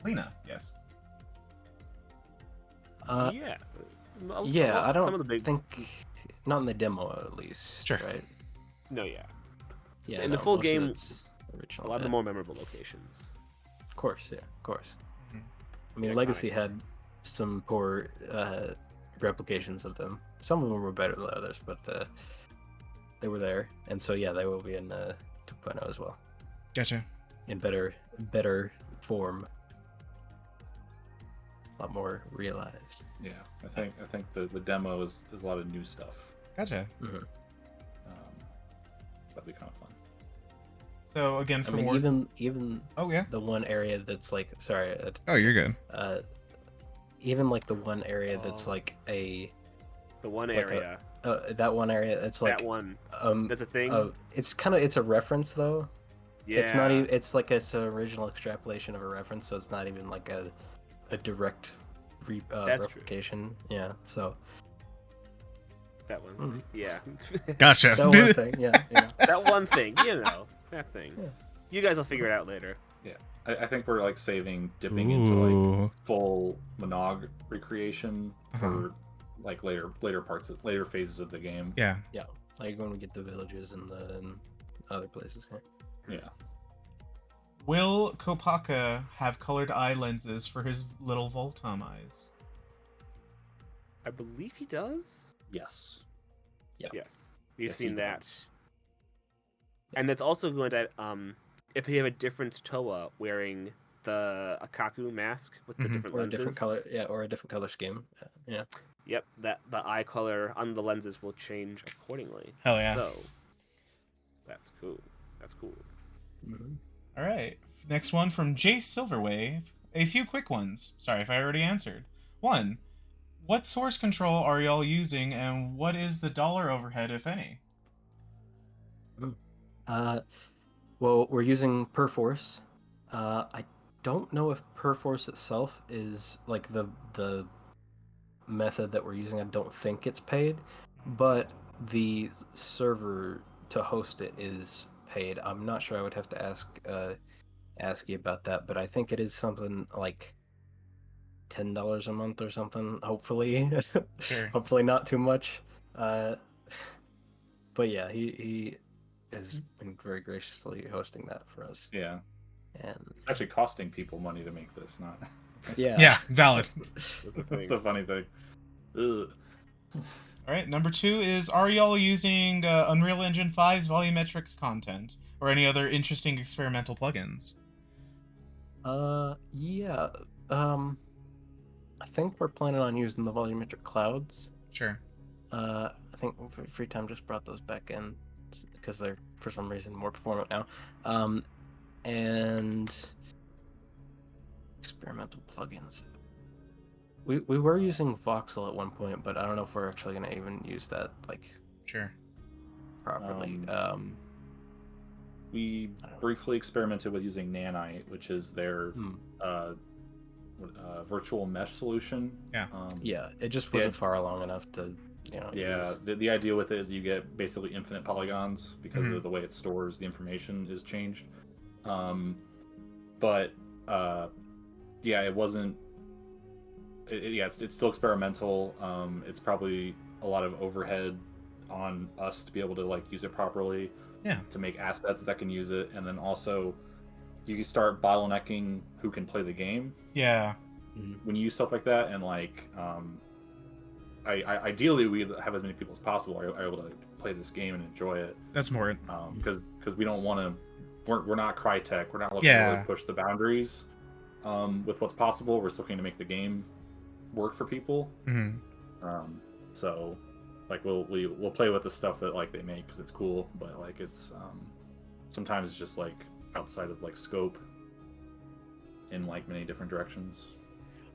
Lena. Yes. Yeah. Yeah, I don't some of the big... think not in the demo at least. Sure. Right. No, yeah. Yeah. In the no, full most of game, it's original. A lot of yeah. the more memorable locations. Of course, yeah, of course. Mhm. I mean, Yeah, Legacy iconic. had some poor replications of them. Some of them were better than others, but they were there, and so yeah, they will be in 2.0 as well, Gotcha. in better form, a lot more realized. Yeah, I think the demo is a lot of new stuff. Gotcha. Mhm. That'd be kind of fun. So again, I for mean, more. even Oh yeah. the one area that's like, sorry, Oh, you're good. even like the one area that's Oh. like a The one Like a- area. that one area that's like That one. um That's a thing. it's a reference though. Yeah. It's not even. It's like it's an original extrapolation of a reference, so it's not even like a direct That's true. replication. Yeah. So That one. Mhm. Yeah. Gotcha. that one thing. Yeah. Yeah. That one thing, that thing. Yeah. You guys will figure it out later. I think we're like dipping into like full Monog recreation for like later later phases of the game. Yeah. Like when we get the villages and the other places. Yeah. Yeah. Will Kopaka have colored eye lenses for his little Voltom eyes? I believe he does. Yes. Yeah. Yes. We've Yes, he seen that. does. And that's also going to if you have a different Toa wearing the Akaku mask with the Mhm. different Or a lenses. different color. Yeah. Or a different color scheme. Yeah. Yep, that the eye color on the lenses will change accordingly. Hell yeah. So that's cool. That's cool. Mm-hmm. All right. Next one from Jace Silverwave. A few quick ones. Sorry if I already answered. 1. What source control are y'all using, and what is the dollar overhead, if any? Well, we're using Perforce. I don't know if Perforce itself is like the method that we're using. I don't think it's paid, but the server to host it is paid. I'm not sure. I would have to ask you about that, but I think it is something like $10 a month or something. Hopefully, Sure. hopefully not too much. But yeah, he has been very graciously hosting that for us. Yeah. And It's actually costing people money to make this, not. yeah, Yeah, valid. That's the That's thing. the funny thing. Ugh. All right, number 2 is, are y'all using Unreal Engine 5's volumetrics content or any other interesting experimental plugins? yeah. I think we're planning on using the volumetric clouds. Sure. I think Freetime just brought those back in because they're for some reason more performant now. And experimental plugins. We were using voxel at one point, but I don't know if we're actually gonna even use that like Sure. properly. We briefly experimented with using Nanite, which is their virtual mesh solution. Yeah. Yeah, it just wasn't far along enough to Yeah, use. the idea with it is you get basically infinite polygons because Mhm. of the way it stores the information is changed. But yeah, it wasn't. It's still experimental. It's probably a lot of overhead on us to be able to like use it properly. Yeah. To make assets that can use it, and then also you can start bottlenecking who can play the game Yeah. when you use stuff like that, and like ideally we have as many people as possible are able to play this game and enjoy it, That's more. because we don't want to, we're not Crytek, we're not looking to Yeah. really push the boundaries with what's possible. We're just looking to make the game work for people. Mhm. So like we'll play with the stuff that like they make because it's cool, but like it's sometimes it's just like outside of like scope in like many different directions.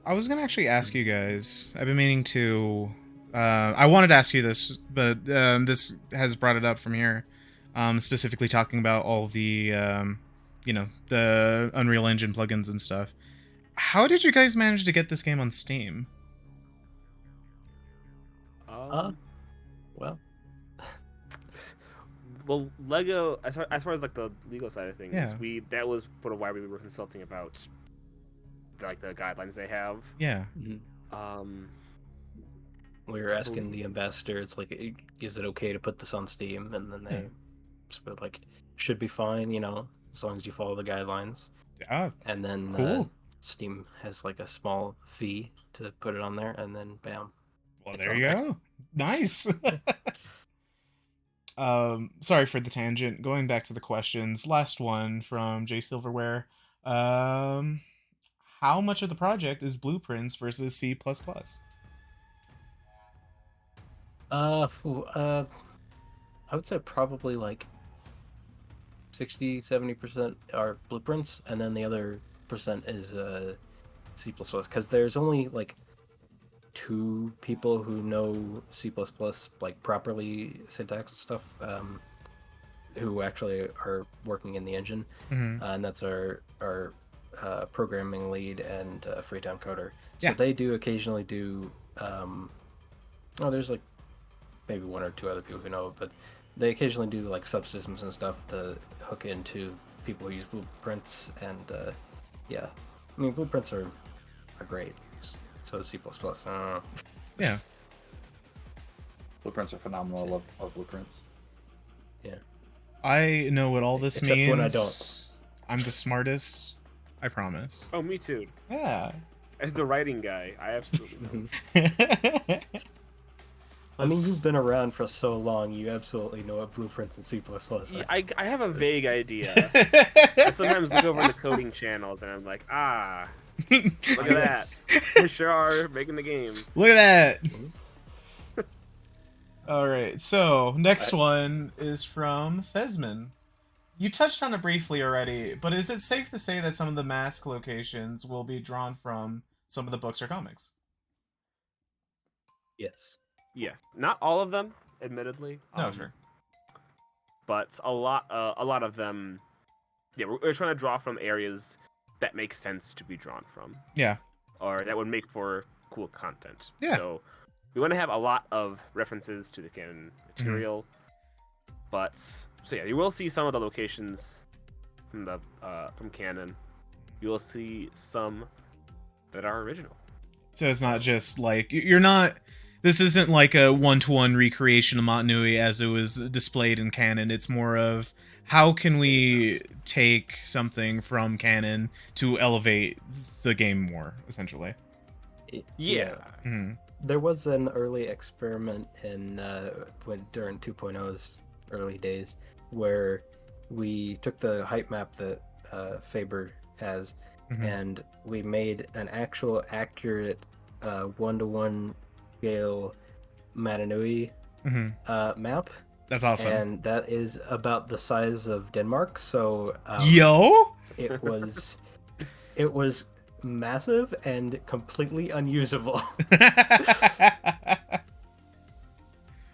I was gonna actually ask you guys. I've been meaning to. I wanted to ask you this, but this has brought it up from here. Specifically talking about all the, the Unreal Engine plugins and stuff. How did you guys manage to get this game on Steam? Well, well, Lego, as far as like the legal side of things, Yeah. that was part of why we were consulting about like the guidelines they have. Yeah. Um, We were asking the ambassador, it's like, is it okay to put this on Steam? And then they said, like, should be fine, you know, as long as you follow the guidelines. Ah, And then cool. Steam has like a small fee to put it on there, and then bam. Well, It's there on you there. go. Nice. Sorry for the tangent. Going back to the questions. Last one from J Silverware. How much of the project is blueprints versus C++? I would say probably like 60-70% are blueprints, and then the other percent is C++, because there's only like 2 people who know C++ like properly, syntax stuff, who actually are working in the engine, and that's our programming lead and freetime coder. So Yeah. they do occasionally do there's like maybe 1 or 2 other people who know, but they occasionally do like subsystems and stuff to hook into people who use blueprints, and yeah, I mean blueprints are great. So is C++. Yeah. Blueprints are phenomenal. I love blueprints. Yeah. I know what all this Except means. when I don't. I'm the smartest. I promise. oh, me too. Yeah. As the writing guy, I absolutely know. I mean, you've been around for so long, you absolutely know what blueprints and C++ are. Yeah, I have a vague idea. I sometimes look over the coding channels and I'm like, look at that. They sure are making the game. Look at that. All right. So next one is from Thesman. You touched on it briefly already, but is it safe to say that some of the mask locations will be drawn from some of the books or comics? Yes. Yes, not all of them, admittedly. No, sure. But a lot of them. Yeah, we're trying to draw from areas that make sense to be drawn from. Yeah. Or that would make for cool content. Yeah. So we want to have a lot of references to the canon material. But so yeah, you will see some of the locations from the from canon. You will see some that are original. So it's not just like you're not. This isn't like a one-to-one recreation of Motunui as it was displayed in canon. It's more of how can we take something from canon to elevate the game more, essentially. Yeah. There was an early experiment during 2.0's early days where we took the height map that Faber has and we made an actual accurate 1-to-1 scale Matanui map. That's awesome. And that is about the size of Denmark. So Yo, it was massive and completely unusable.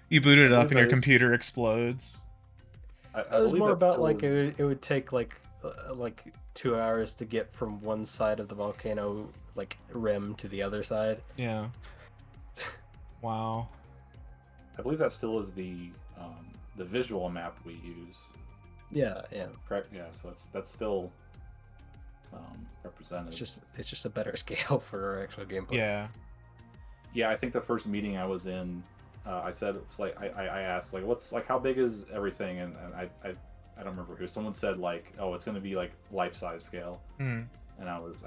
You boot it up and your computer explodes. I It was believe more that about like was- it would take like 2 hours to get from one side of the volcano like rim to the other side. Yeah. Wow. I believe that still is the visual map we use. Yeah. Correct? Yeah. So that's still represented. It's just a better scale for our actual gameplay. Yeah. Yeah, I think the first meeting I was in, I said it was like I asked like what's like how big is everything, and I don't remember who. Someone said like, oh, it's gonna be like life size scale, and I was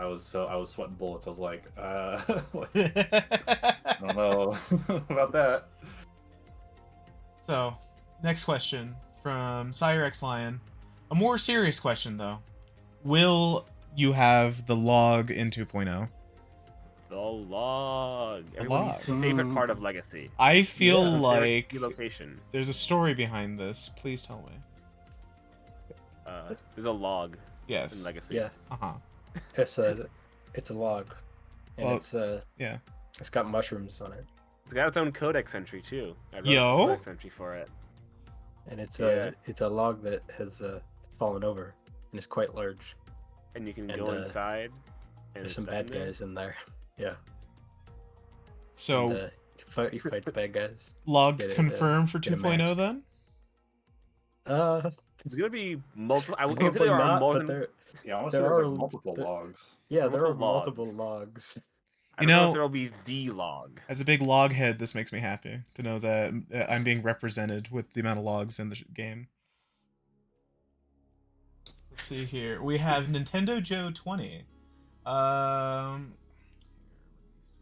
sweating bullets. I was like, I don't know about that. So, next question from Sire X Lion. A more serious question though. Will you have the log in 2.0? The log. Everybody's log. favorite part of Legacy. I feel Yeah. like Location. there's a story behind this. Please tell me. There's a log Yes. in Legacy. Yeah. Uh-huh. It's a log, and Well, yeah. it's got mushrooms on it, It's got its own codex entry too. I wrote Yo. a codex entry for it. and it's Yeah. a log that has fallen over and is quite large. And you can And, go inside. And There's it's some bad in there. guys in there. Yeah. So, And, you fight the bad guys. log get it, confirmed for get a 2.0 mask. then? It's gonna be multiple. I would Probably consider there are not, more but than. Yeah, I want to say there there's are like multiple the- logs. yeah, there are multiple multiple logs. logs. I You don't know know- if there'll be the log. As a big log head, this makes me happy to know that I'm being represented with the amount of logs in the game. Let's see here. We have Nintendo Joe 20. Let me see.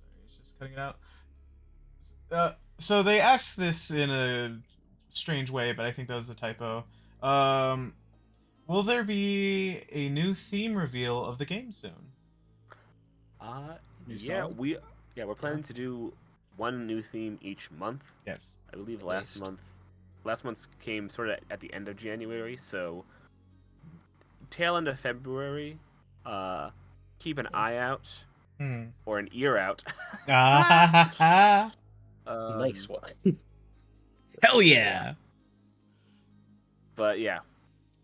Sorry, it's just cutting it out. So they asked this in a strange way, but I think that was a typo. Will there be a new theme reveal of the game soon? New Yeah, song? we're planning to do one new theme each month. Yes. I believe Least. last month's came sort of at the end of January, so tail end of February. Keep an eye out or an ear out. Ah, Nice one. hell yeah! But yeah,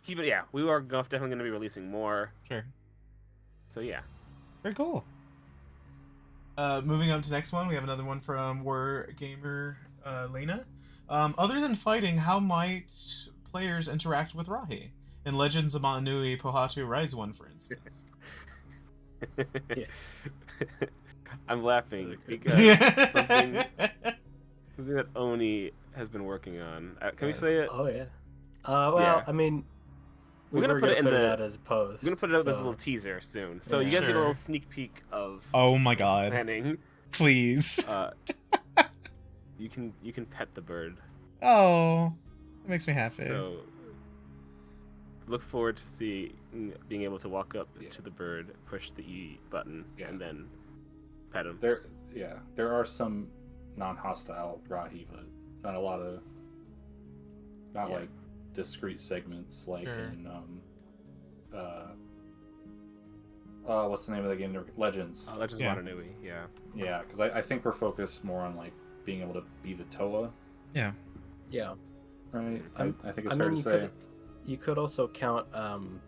keep it. Yeah, we are definitely going to be releasing more. Sure. So yeah. Very cool. Moving on to the next one, we have another one from War Gamer Lena. Other than fighting, how might players interact with Rahi? In Legends of Manui, Pohatu rides one, for instance. I'm laughing because something that Onie has been working on. Can we say it? Oh yeah. Well, Yeah. I mean, We're gonna were put it in the- out as a post. We're gonna put it up as a so- little teaser soon, so Yeah. you guys get a Sure. little sneak peek of Oh my god. planning. Please. You can pet the bird. Oh. That makes me happy. So look forward to being able to walk up Yeah. to the bird, push the E button, Yeah. and then pet him. There are some non-hostile Rahi, but not a lot of, not Yeah. like discrete segments like Sure. in what's the name of the game? Legends. Legends Yeah. of Manui, yeah. Yeah, because I think we're focused more on like being able to be the Toa, Yeah. right? I think it's I fair mean, to say. you could also count the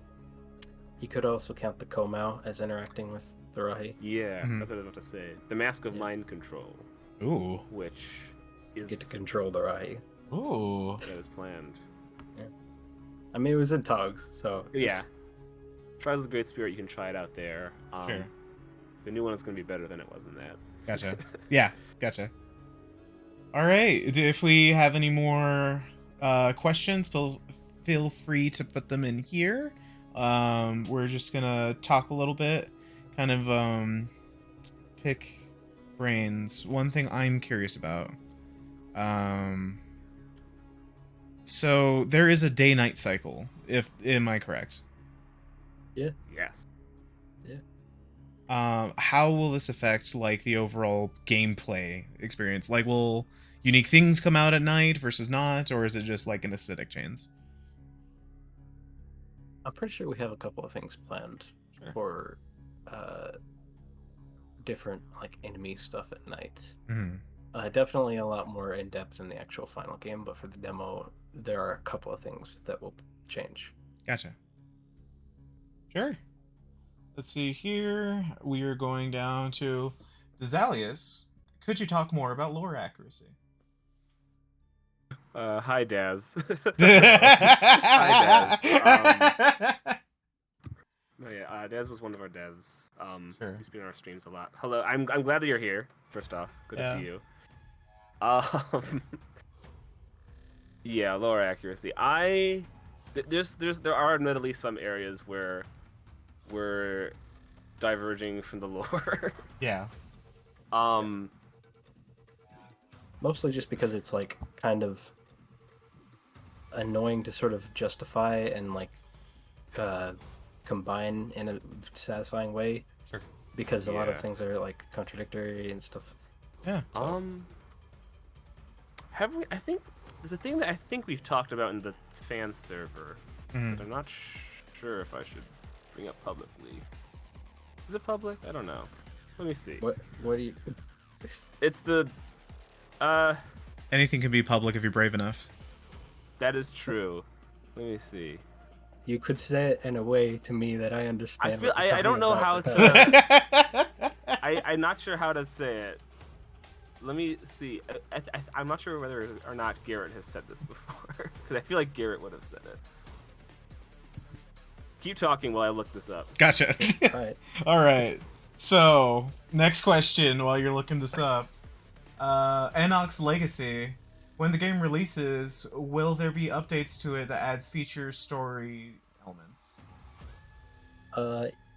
Komau as interacting with the Rahi. Yeah, Mhm. that's what I was about to say. The Mask of Yeah. Mind Control, Ooh. which is Get to control the Rahi. Ooh. that is planned. I mean, it was in Togs, so Yeah. Trials of the Great Spirit, you can try it out there. Sure. The new one is going to be better than it was in that. Gotcha. Yeah, gotcha. Alright, if we have any more questions, feel free to put them in here. We're just gonna talk a little bit, kind of pick brains. One thing I'm curious about. So there is a day-night cycle, am I correct? Yes. How will this affect like the overall gameplay experience? Like, will unique things come out at night versus not, or is it just like an aesthetic change? I'm pretty sure we have a couple of things planned Sure. for different like enemy stuff at night. Mm-hmm. Definitely a lot more in depth in the actual final game, but for the demo, there are a couple of things that will change. Gotcha. Sure. Let's see here. We are going down to Dazalius. Could you talk more about lore accuracy? Hi, Daz. No, yeah, Daz was one of our devs. Sure. He's been on our streams a lot. Hello, I'm glad that you're here. First off, good Yeah. to see you. Yeah, lore accuracy. There are admittedly some areas where we're diverging from the lore. Yeah. Mostly just because it's like kind of annoying to sort of justify and like combine in a satisfying way. Sure. Because a lot of Yeah. things are like contradictory and stuff. Yeah. Have we? I think there's a thing that I think we've talked about in the fan server, Mhm. but I'm not sure if I should bring up publicly. Is it public? I don't know. Let me see. What do you? It's the Anything can be public if you're brave enough. that is true. Let me see. You could say it in a way to me that I understand. I feel what you're I don't talking know about, how but- to. I'm not sure how to say it. let me see. I'm not sure whether or not Garrett has said this before, because I feel like Garrett would have said it. Keep talking while I look this up. Gotcha. All right. All right. So, next question while you're looking this up. Enoch's Legacy. When the game releases, will there be updates to it that adds features, story elements?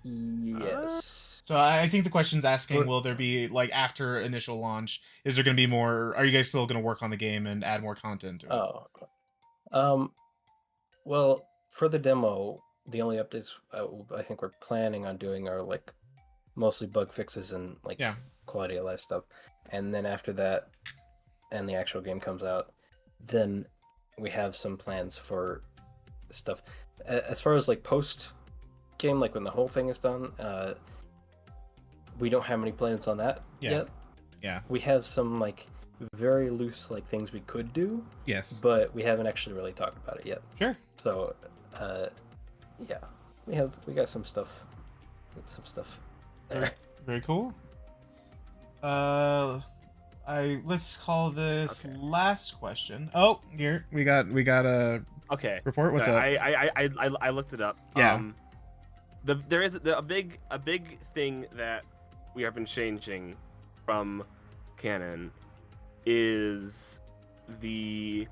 Yes. So I think the question's asking, What- will there be, like, after initial launch, is there going to be more, are you guys still going to work on the game and add more content to it? Well, for the demo, the only updates I think we're planning on doing are like mostly bug fixes and like Yeah. quality of life stuff. And then after that, and the actual game comes out, then we have some plans for stuff. As far as like post game, like when the whole thing is done, we don't have any plans on that yet. Yeah. We have some like very loose like things we could do, Yes. but we haven't actually really talked about it yet. Sure. So, yeah, we got some stuff. There. Very cool. Let's call this Okay. last question. Oh, here we got a Okay. report. What's up? I looked it up. Yeah. There is a big thing that we have been changing from canon is the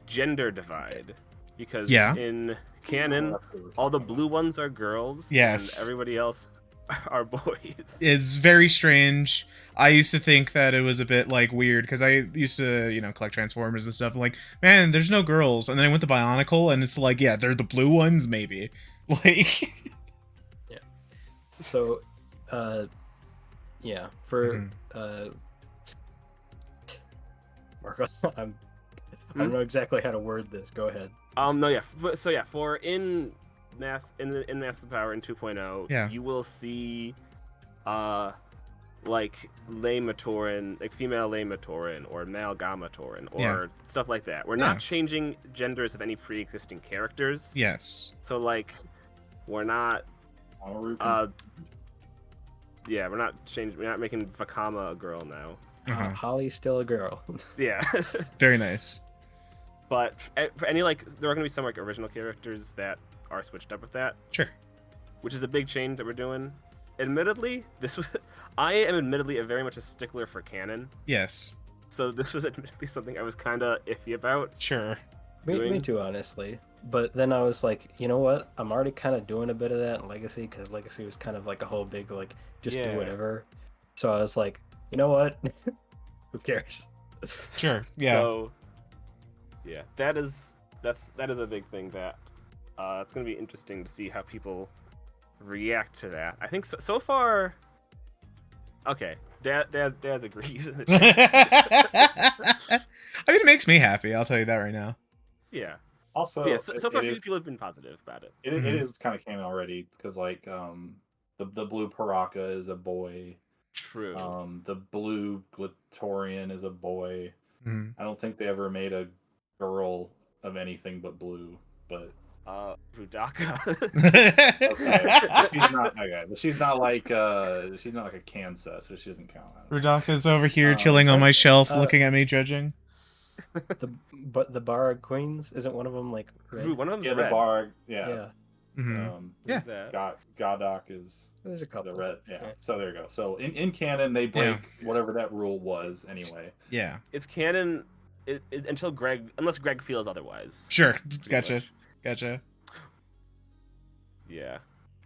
gender divide, because Yeah. in canon all the blue ones are girls, Yes. and everybody else are boys. It's very strange. I used to think that it was a bit like weird because I used to, collect Transformers and stuff. I'm like, man, there's no girls. And then I went to Bionicle, and it's like, yeah, they're the blue ones, maybe. Like, Yeah. So, yeah, for Marcos, I don't know exactly how to word this. Go ahead. No, yeah. So yeah, for in Master Power in 2.0, Yeah. you will see, like Matorin, like female Matorin or male Matorin or Yeah. stuff like that. We're Yeah. not changing genders of any pre-existing characters. yes. So like, we're not. Yeah, we're not changing. We're not making Vakama a girl now. Uh-huh. Holly's still a girl. Yeah. Very nice. But for any like, there are going to be some like original characters that are switched up with that. Sure. Which is a big change that we're doing. Admittedly, I am admittedly very much a stickler for canon. Yes. So this was admittedly something I was kind of iffy about. Sure. Me Doing- too, honestly. But then I was like, you know what? I'm already kind of doing a bit of that in Legacy, because Legacy was kind of like a whole big like just Yeah. do whatever. So I was like, you know what? Who cares? Sure. Yeah. So, yeah, that is a big thing that it's going to be interesting to see how people react to that. I think so far. Okay, Daz agrees in the chat. I mean, it makes me happy. I'll tell you that right now. Yeah. Also, Yeah, so far, it some is, people have been positive about it. it is kind of canon already because like the blue Paraka is a boy. True. The blue Glitorian is a boy. Mhm. I don't think they ever made a girl of anything but blue, but Rudaka. okay. She's not okay. But she's not like a Kansa, so she doesn't count. Rudaka's over here chilling on my shelf, looking at me, judging. But the Bar Queens, isn't one of them like red? Ooh, one of them's Yeah, the red. bar. Yeah. Yeah, Mhm. Who's that? Godok is there's a couple. the red. Yeah. Yeah. So there you go. So in canon, they break whatever that rule was anyway. Yeah. It's canon until unless Greg feels otherwise. Sure. pretty Gotcha. much. Gotcha. Yeah.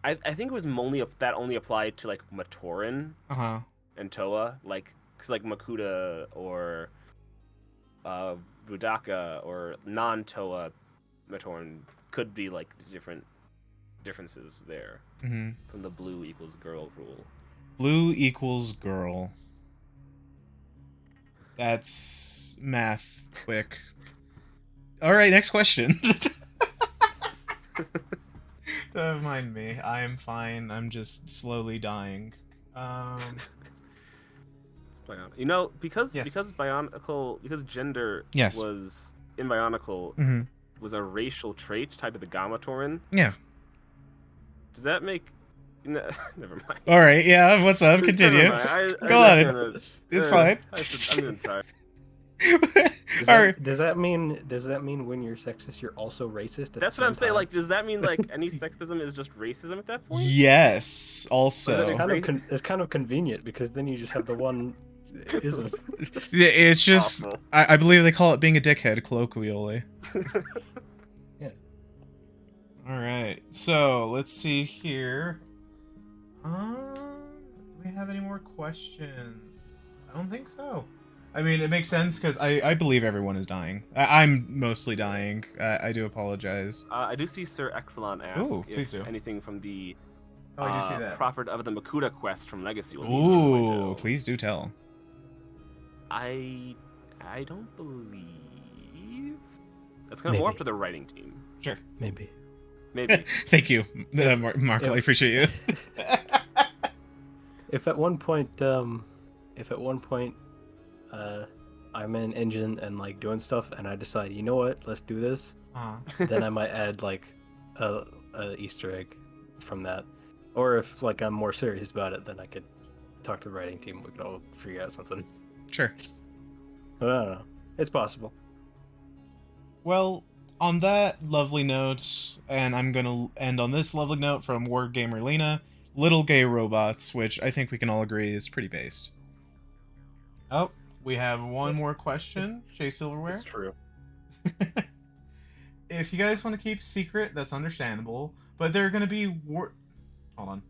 I think it was only applied to like Matorin Uh-huh. and Toa, like because like Makuta or Rudaka or non-Toa Matorin could be like differences there Mm-hmm. from the blue equals girl rule. Blue equals girl. That's math quick. All right, next question. Don't mind me. I am fine. I'm just slowly dying. It's Bionicle. You know, because Yes. because gender Yes. was in Bionicle Mm-hmm. was a racial trait tied to the Gamatorin. Yeah. Does that make Never mind. All right, yeah. What's up? Continue. Never mind. Go on. It's fine. I'm gonna try. All right. Does that mean when you're sexist you're also racist? At That's the what I'm same saying. time? Like, does that mean like any sexism is just racism at that point? Yes. It's Also, kind of convenient because then you just have the one ism. it's just Awful. I believe they call it being a dickhead colloquially. Yeah. All right. So let's see here. Do we have any more questions? I don't think so. I mean, it makes sense because I believe everyone is dying. I'm mostly dying. I do apologize. I do see Sir Exelon ask Ooh, please if do. anything from the Oh, I do see that. Prophet of the Makuta quest from Legacy will be Ooh, 2.0. please do tell. I don't believe that's kind of more up Maybe. to the writing team. Sure. Maybe. Maybe. Thank you, Mark. I appreciate you. If at one point I'm in engine and like doing stuff and I decide, you know what, let's do this, then I might add like a Easter egg from that. Or if like I'm more serious about it, then I could talk to the writing team. We could all figure out something. Sure. I don't know. It's possible. Well, on that lovely note, and I'm gonna end on this lovely note from Word Gamer Lena, little gay robots, which I think we can all agree is pretty based. Oh, we have one more question, Jay Silverware. It's true. If you guys want to keep secret, that's understandable. But there are going to be hold on.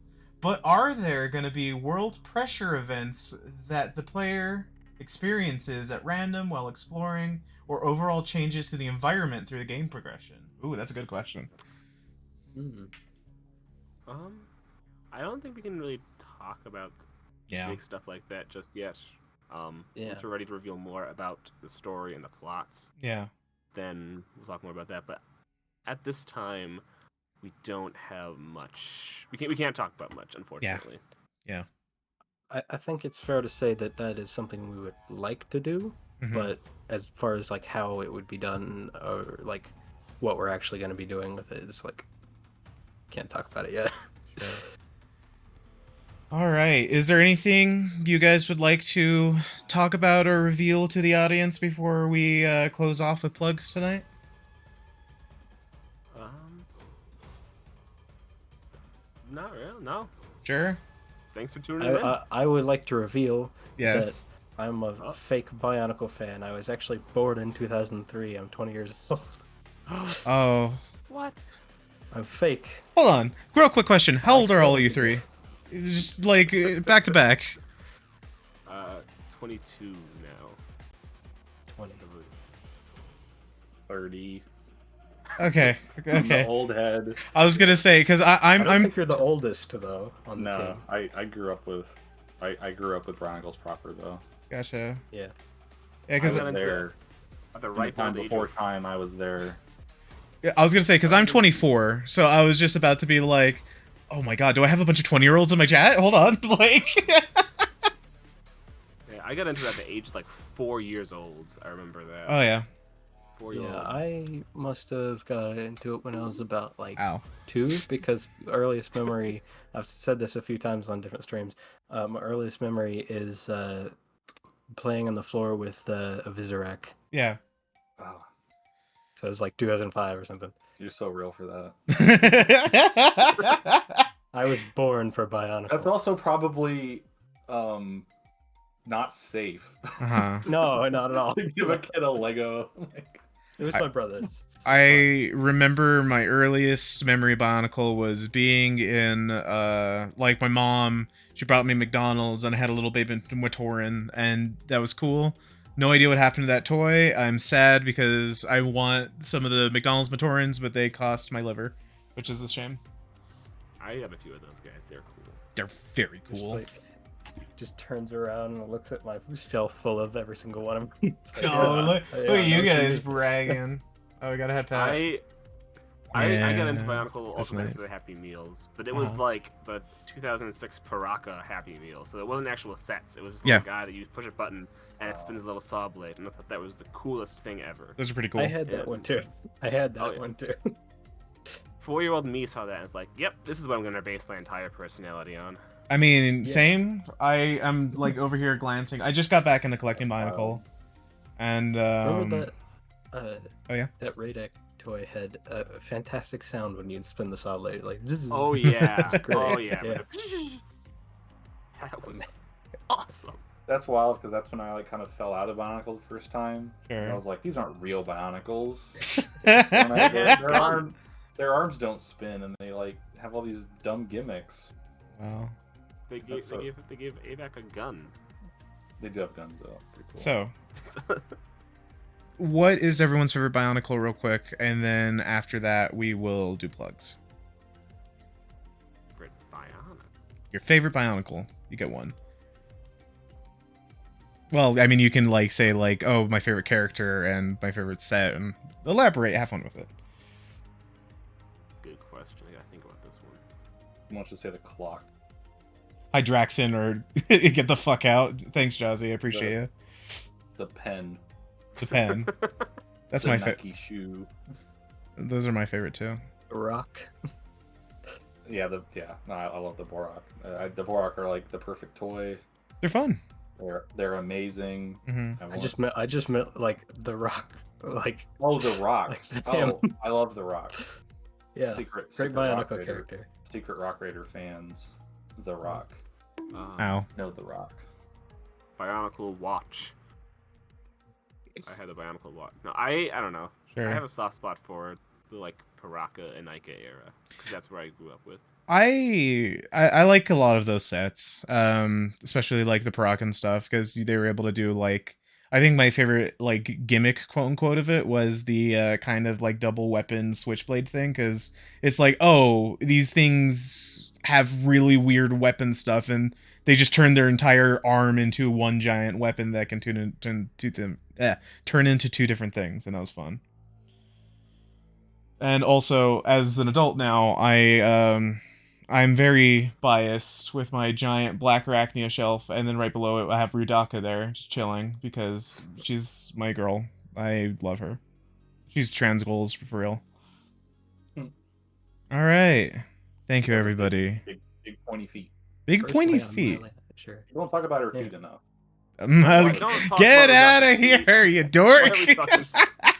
But are there going to be world pressure events that the player experiences at random while exploring, or overall changes to the environment through the game progression? Ooh, that's a good question. I don't think we can really talk about big stuff like that just yet. Once we're ready to reveal more about the story and the plots, then we'll talk more about that. But at this time, we don't have much. We can't talk about much, unfortunately. Yeah. I think it's fair to say that that is something we would like to do, but as far as like how it would be done or like what we're actually going to be doing with it is like can't talk about it yet. Sure. All right. Is there anything you guys would like to talk about or reveal to the audience before we close off with plugs tonight? Not really. No. Sure. Thanks for tuning in. I would like to reveal Yes. that I'm a fake Bionicle fan. I was actually born in 2003. I'm 20 years old. Oh. What? I'm fake. Hold on. Real quick question. How old are all of you three? Just like back to back. 22 now. 20. 30. Okay. Okay. Old head. I was gonna say because I don't think you're the oldest though on the No, team. I grew up with Bronicles proper though. Gotcha. Yeah. Yeah, I because was there. At the In right the time old age before of- time, I was there. I was gonna say because I'm 24, so I was just about to be like, oh my god, do I have a bunch of 20-year-olds in my chat? Hold on, like. Yeah, I got into it at the age like 4 years old. I remember that. Oh yeah. 4 years Yeah, old. I must have got into it when I was about like Ow. 2, because earliest memory, I've said this a few times on different streams, my earliest memory is playing on the floor with a Vizirac. Yeah. Wow, So it was like 2005 or something. you're so real for that. I was born for Bionicle. That's also probably not safe. Uh-huh. No, not at all. To give a kid a Lego. Like, It was my brother's. It's fine. I remember my earliest memory of Bionicle was being in, like my mom, she brought me McDonald's and I had a little baby Matorin, and that was cool. No idea what happened to that toy. I'm sad because I want some of the McDonald's Matorins, but they cost my liver, which is a shame. I have a few of those guys. They're cool. They're very Just, cool. like, just turns around and looks at my shelf full of every single one of them. It's like, Oh, look yeah, at you no guys TV. bragging. Oh, we got a head pat. I got into Yeah, Bionicle that's also thanks nice. to the Happy Meals, but it was like the 2006 Paraka Happy Meal, so it wasn't actual sets. It was just a Yeah. little guy that you push a button and it spins a little saw blade, and I thought that was the coolest thing ever. Those are pretty cool. I had that Yeah. one too. I had that Oh, yeah. one too. 4-year-old me saw that and was like, "Yep, this is what I'm gonna base my entire personality on." I mean, Yeah. same. I am like over here glancing. I just got back into collecting Bionicle, and Remember that? oh yeah. That Radek toy had a fantastic sound when you spin the saw blade, like. Zzz. Oh yeah, It's great. oh yeah. Yeah. That was awesome. That's wild because that's when I like kind of fell out of Bionicle the first time. Sure. And I was like, these aren't real Bionicles. Wow. Their arms don't spin, and they like have all these dumb gimmicks. They gave Avac a gun. They do have guns though. It's pretty cool. So, what is everyone's favorite Bionicle, real quick, and then after that we will do plugs. Favorite Bionic. Your favorite Bionicle. You get one. Well, I mean, you can like say like, oh, my favorite character and my favorite set, and elaborate. Have fun with it. Good question. I gotta think about this one. Why don't you say the clock? Hi, Draxon, or get the fuck out. Thanks, Jazzy. I appreciate you. The pen. It's a pen. That's The my favorite. Nike shoe. Those are my favorite too. Rock. Yeah, no, I love the Borok. The Borok are like the perfect toy. They're fun. They're amazing. Mm-hmm. I just meant like the Rock, like. Oh, the Rock. Like Oh, I love the Rock. Yeah. Secret Great Rock Bionicle Raider. character. Secret Rock Raider fans. The Rock. Ow. No, the Rock. Bionicle watch. I had the Bionicle watch. No, I don't know. Sure. I have a soft spot for the like Paraka and Nika era because that's where I grew up with. I like a lot of those sets, especially like the Paraka and stuff, because they were able to do like, I think my favorite like gimmick, quote unquote, of it was the kind of like double weapon switchblade thing, because it's like, oh, these things have really weird weapon stuff, and they just turn their entire arm into one giant weapon that can turn into two different things, and that was fun. And also, as an adult now, I'm very biased with my giant black Arachnia shelf, and then right below it I have Rudaka there, just chilling, because she's my girl. I love her. She's trans goals for real. Alright. Thank you, everybody. Big pointy feet. Big Personally, pointy on my feet. land, sure. You don't talk about her Yeah. feet enough. Don't talk Get about out of Rudaka's here, you Why dork! are we talking- You can talk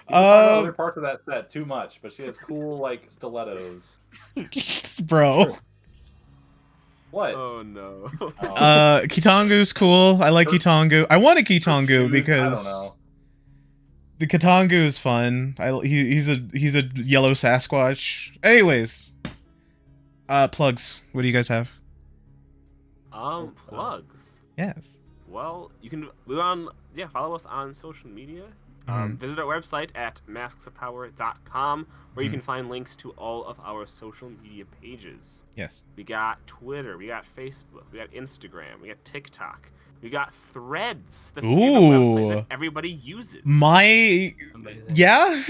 about other parts of that set too much, but she has cool like stilettos. Bro. What? Oh no. Kitangu's cool. I like Her- Kitangu. I want a Her Kitangu shoes, I because don't know. the Kitangu is fun. He's a yellow Sasquatch. Anyways, plugs. What do you guys have? Plugs. Yes. Well, follow us on social media. Visit our website at masksofpower.com, where you can find links to all of our social media pages. Yes. We got Twitter, we got Facebook, we got Instagram, we got TikTok, we got Threads, the favorite website that everybody uses. My Amazing. yeah.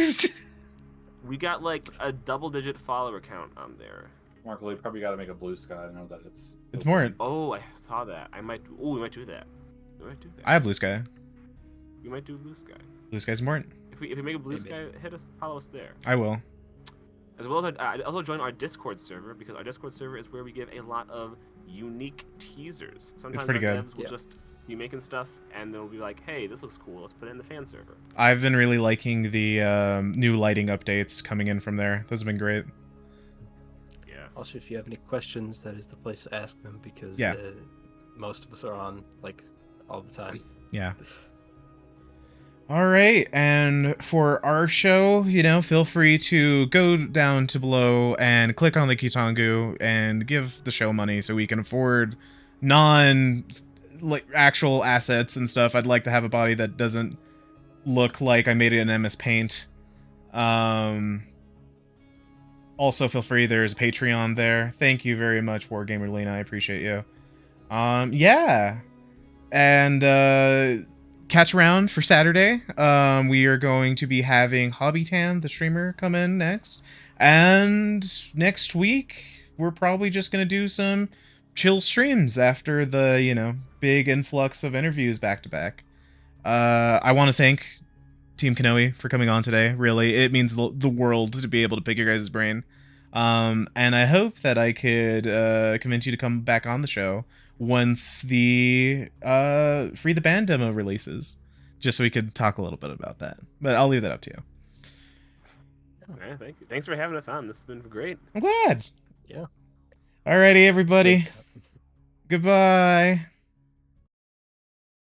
We got like a double-digit follower count on there. Marco, you probably got to make a blue sky. I know that it's. It's more. Oh, I saw that. We might do that. We might do that. I have Blue Sky. We might do Blue Sky. Blue Sky's important. If we make a Blue Maybe. Sky, follow us there. I will. As well as also join our Discord server, because our Discord server is where we give a lot of unique teasers. Sometimes pretty our good. devs will just be making stuff, and they'll be like, "Hey, this looks cool. Let's put it in the fan server." I've been really liking the new lighting updates coming in from there. Those have been great. Yes. Also, if you have any questions, that is the place to ask them, because Yeah. most of us are on like all the time. Yeah. All right, and for our show, feel free to go down to below and click on the Kitangu and give the show money so we can afford actual assets and stuff. I'd like to have a body that doesn't look like I made it in MS Paint. Also, feel free. There's a Patreon there. Thank you very much, Wargamer Lena. I appreciate you. Yeah, and catch around for Saturday. We are going to be having Hobbytan, the streamer, come in next. And next week, we're probably just going to do some chill streams after the, big influx of interviews back to back. I want to thank Team Kanohi for coming on today. Really, it means the world to be able to pick your guys' brain. And I hope that I could convince you to come back on the show once the Free the Band demo releases, just so we could talk a little bit about that. But I'll leave that up to you. Yeah, thank you. Thanks for having us on. This has been great. I'm glad. Yeah. Alrighty, everybody. Goodbye.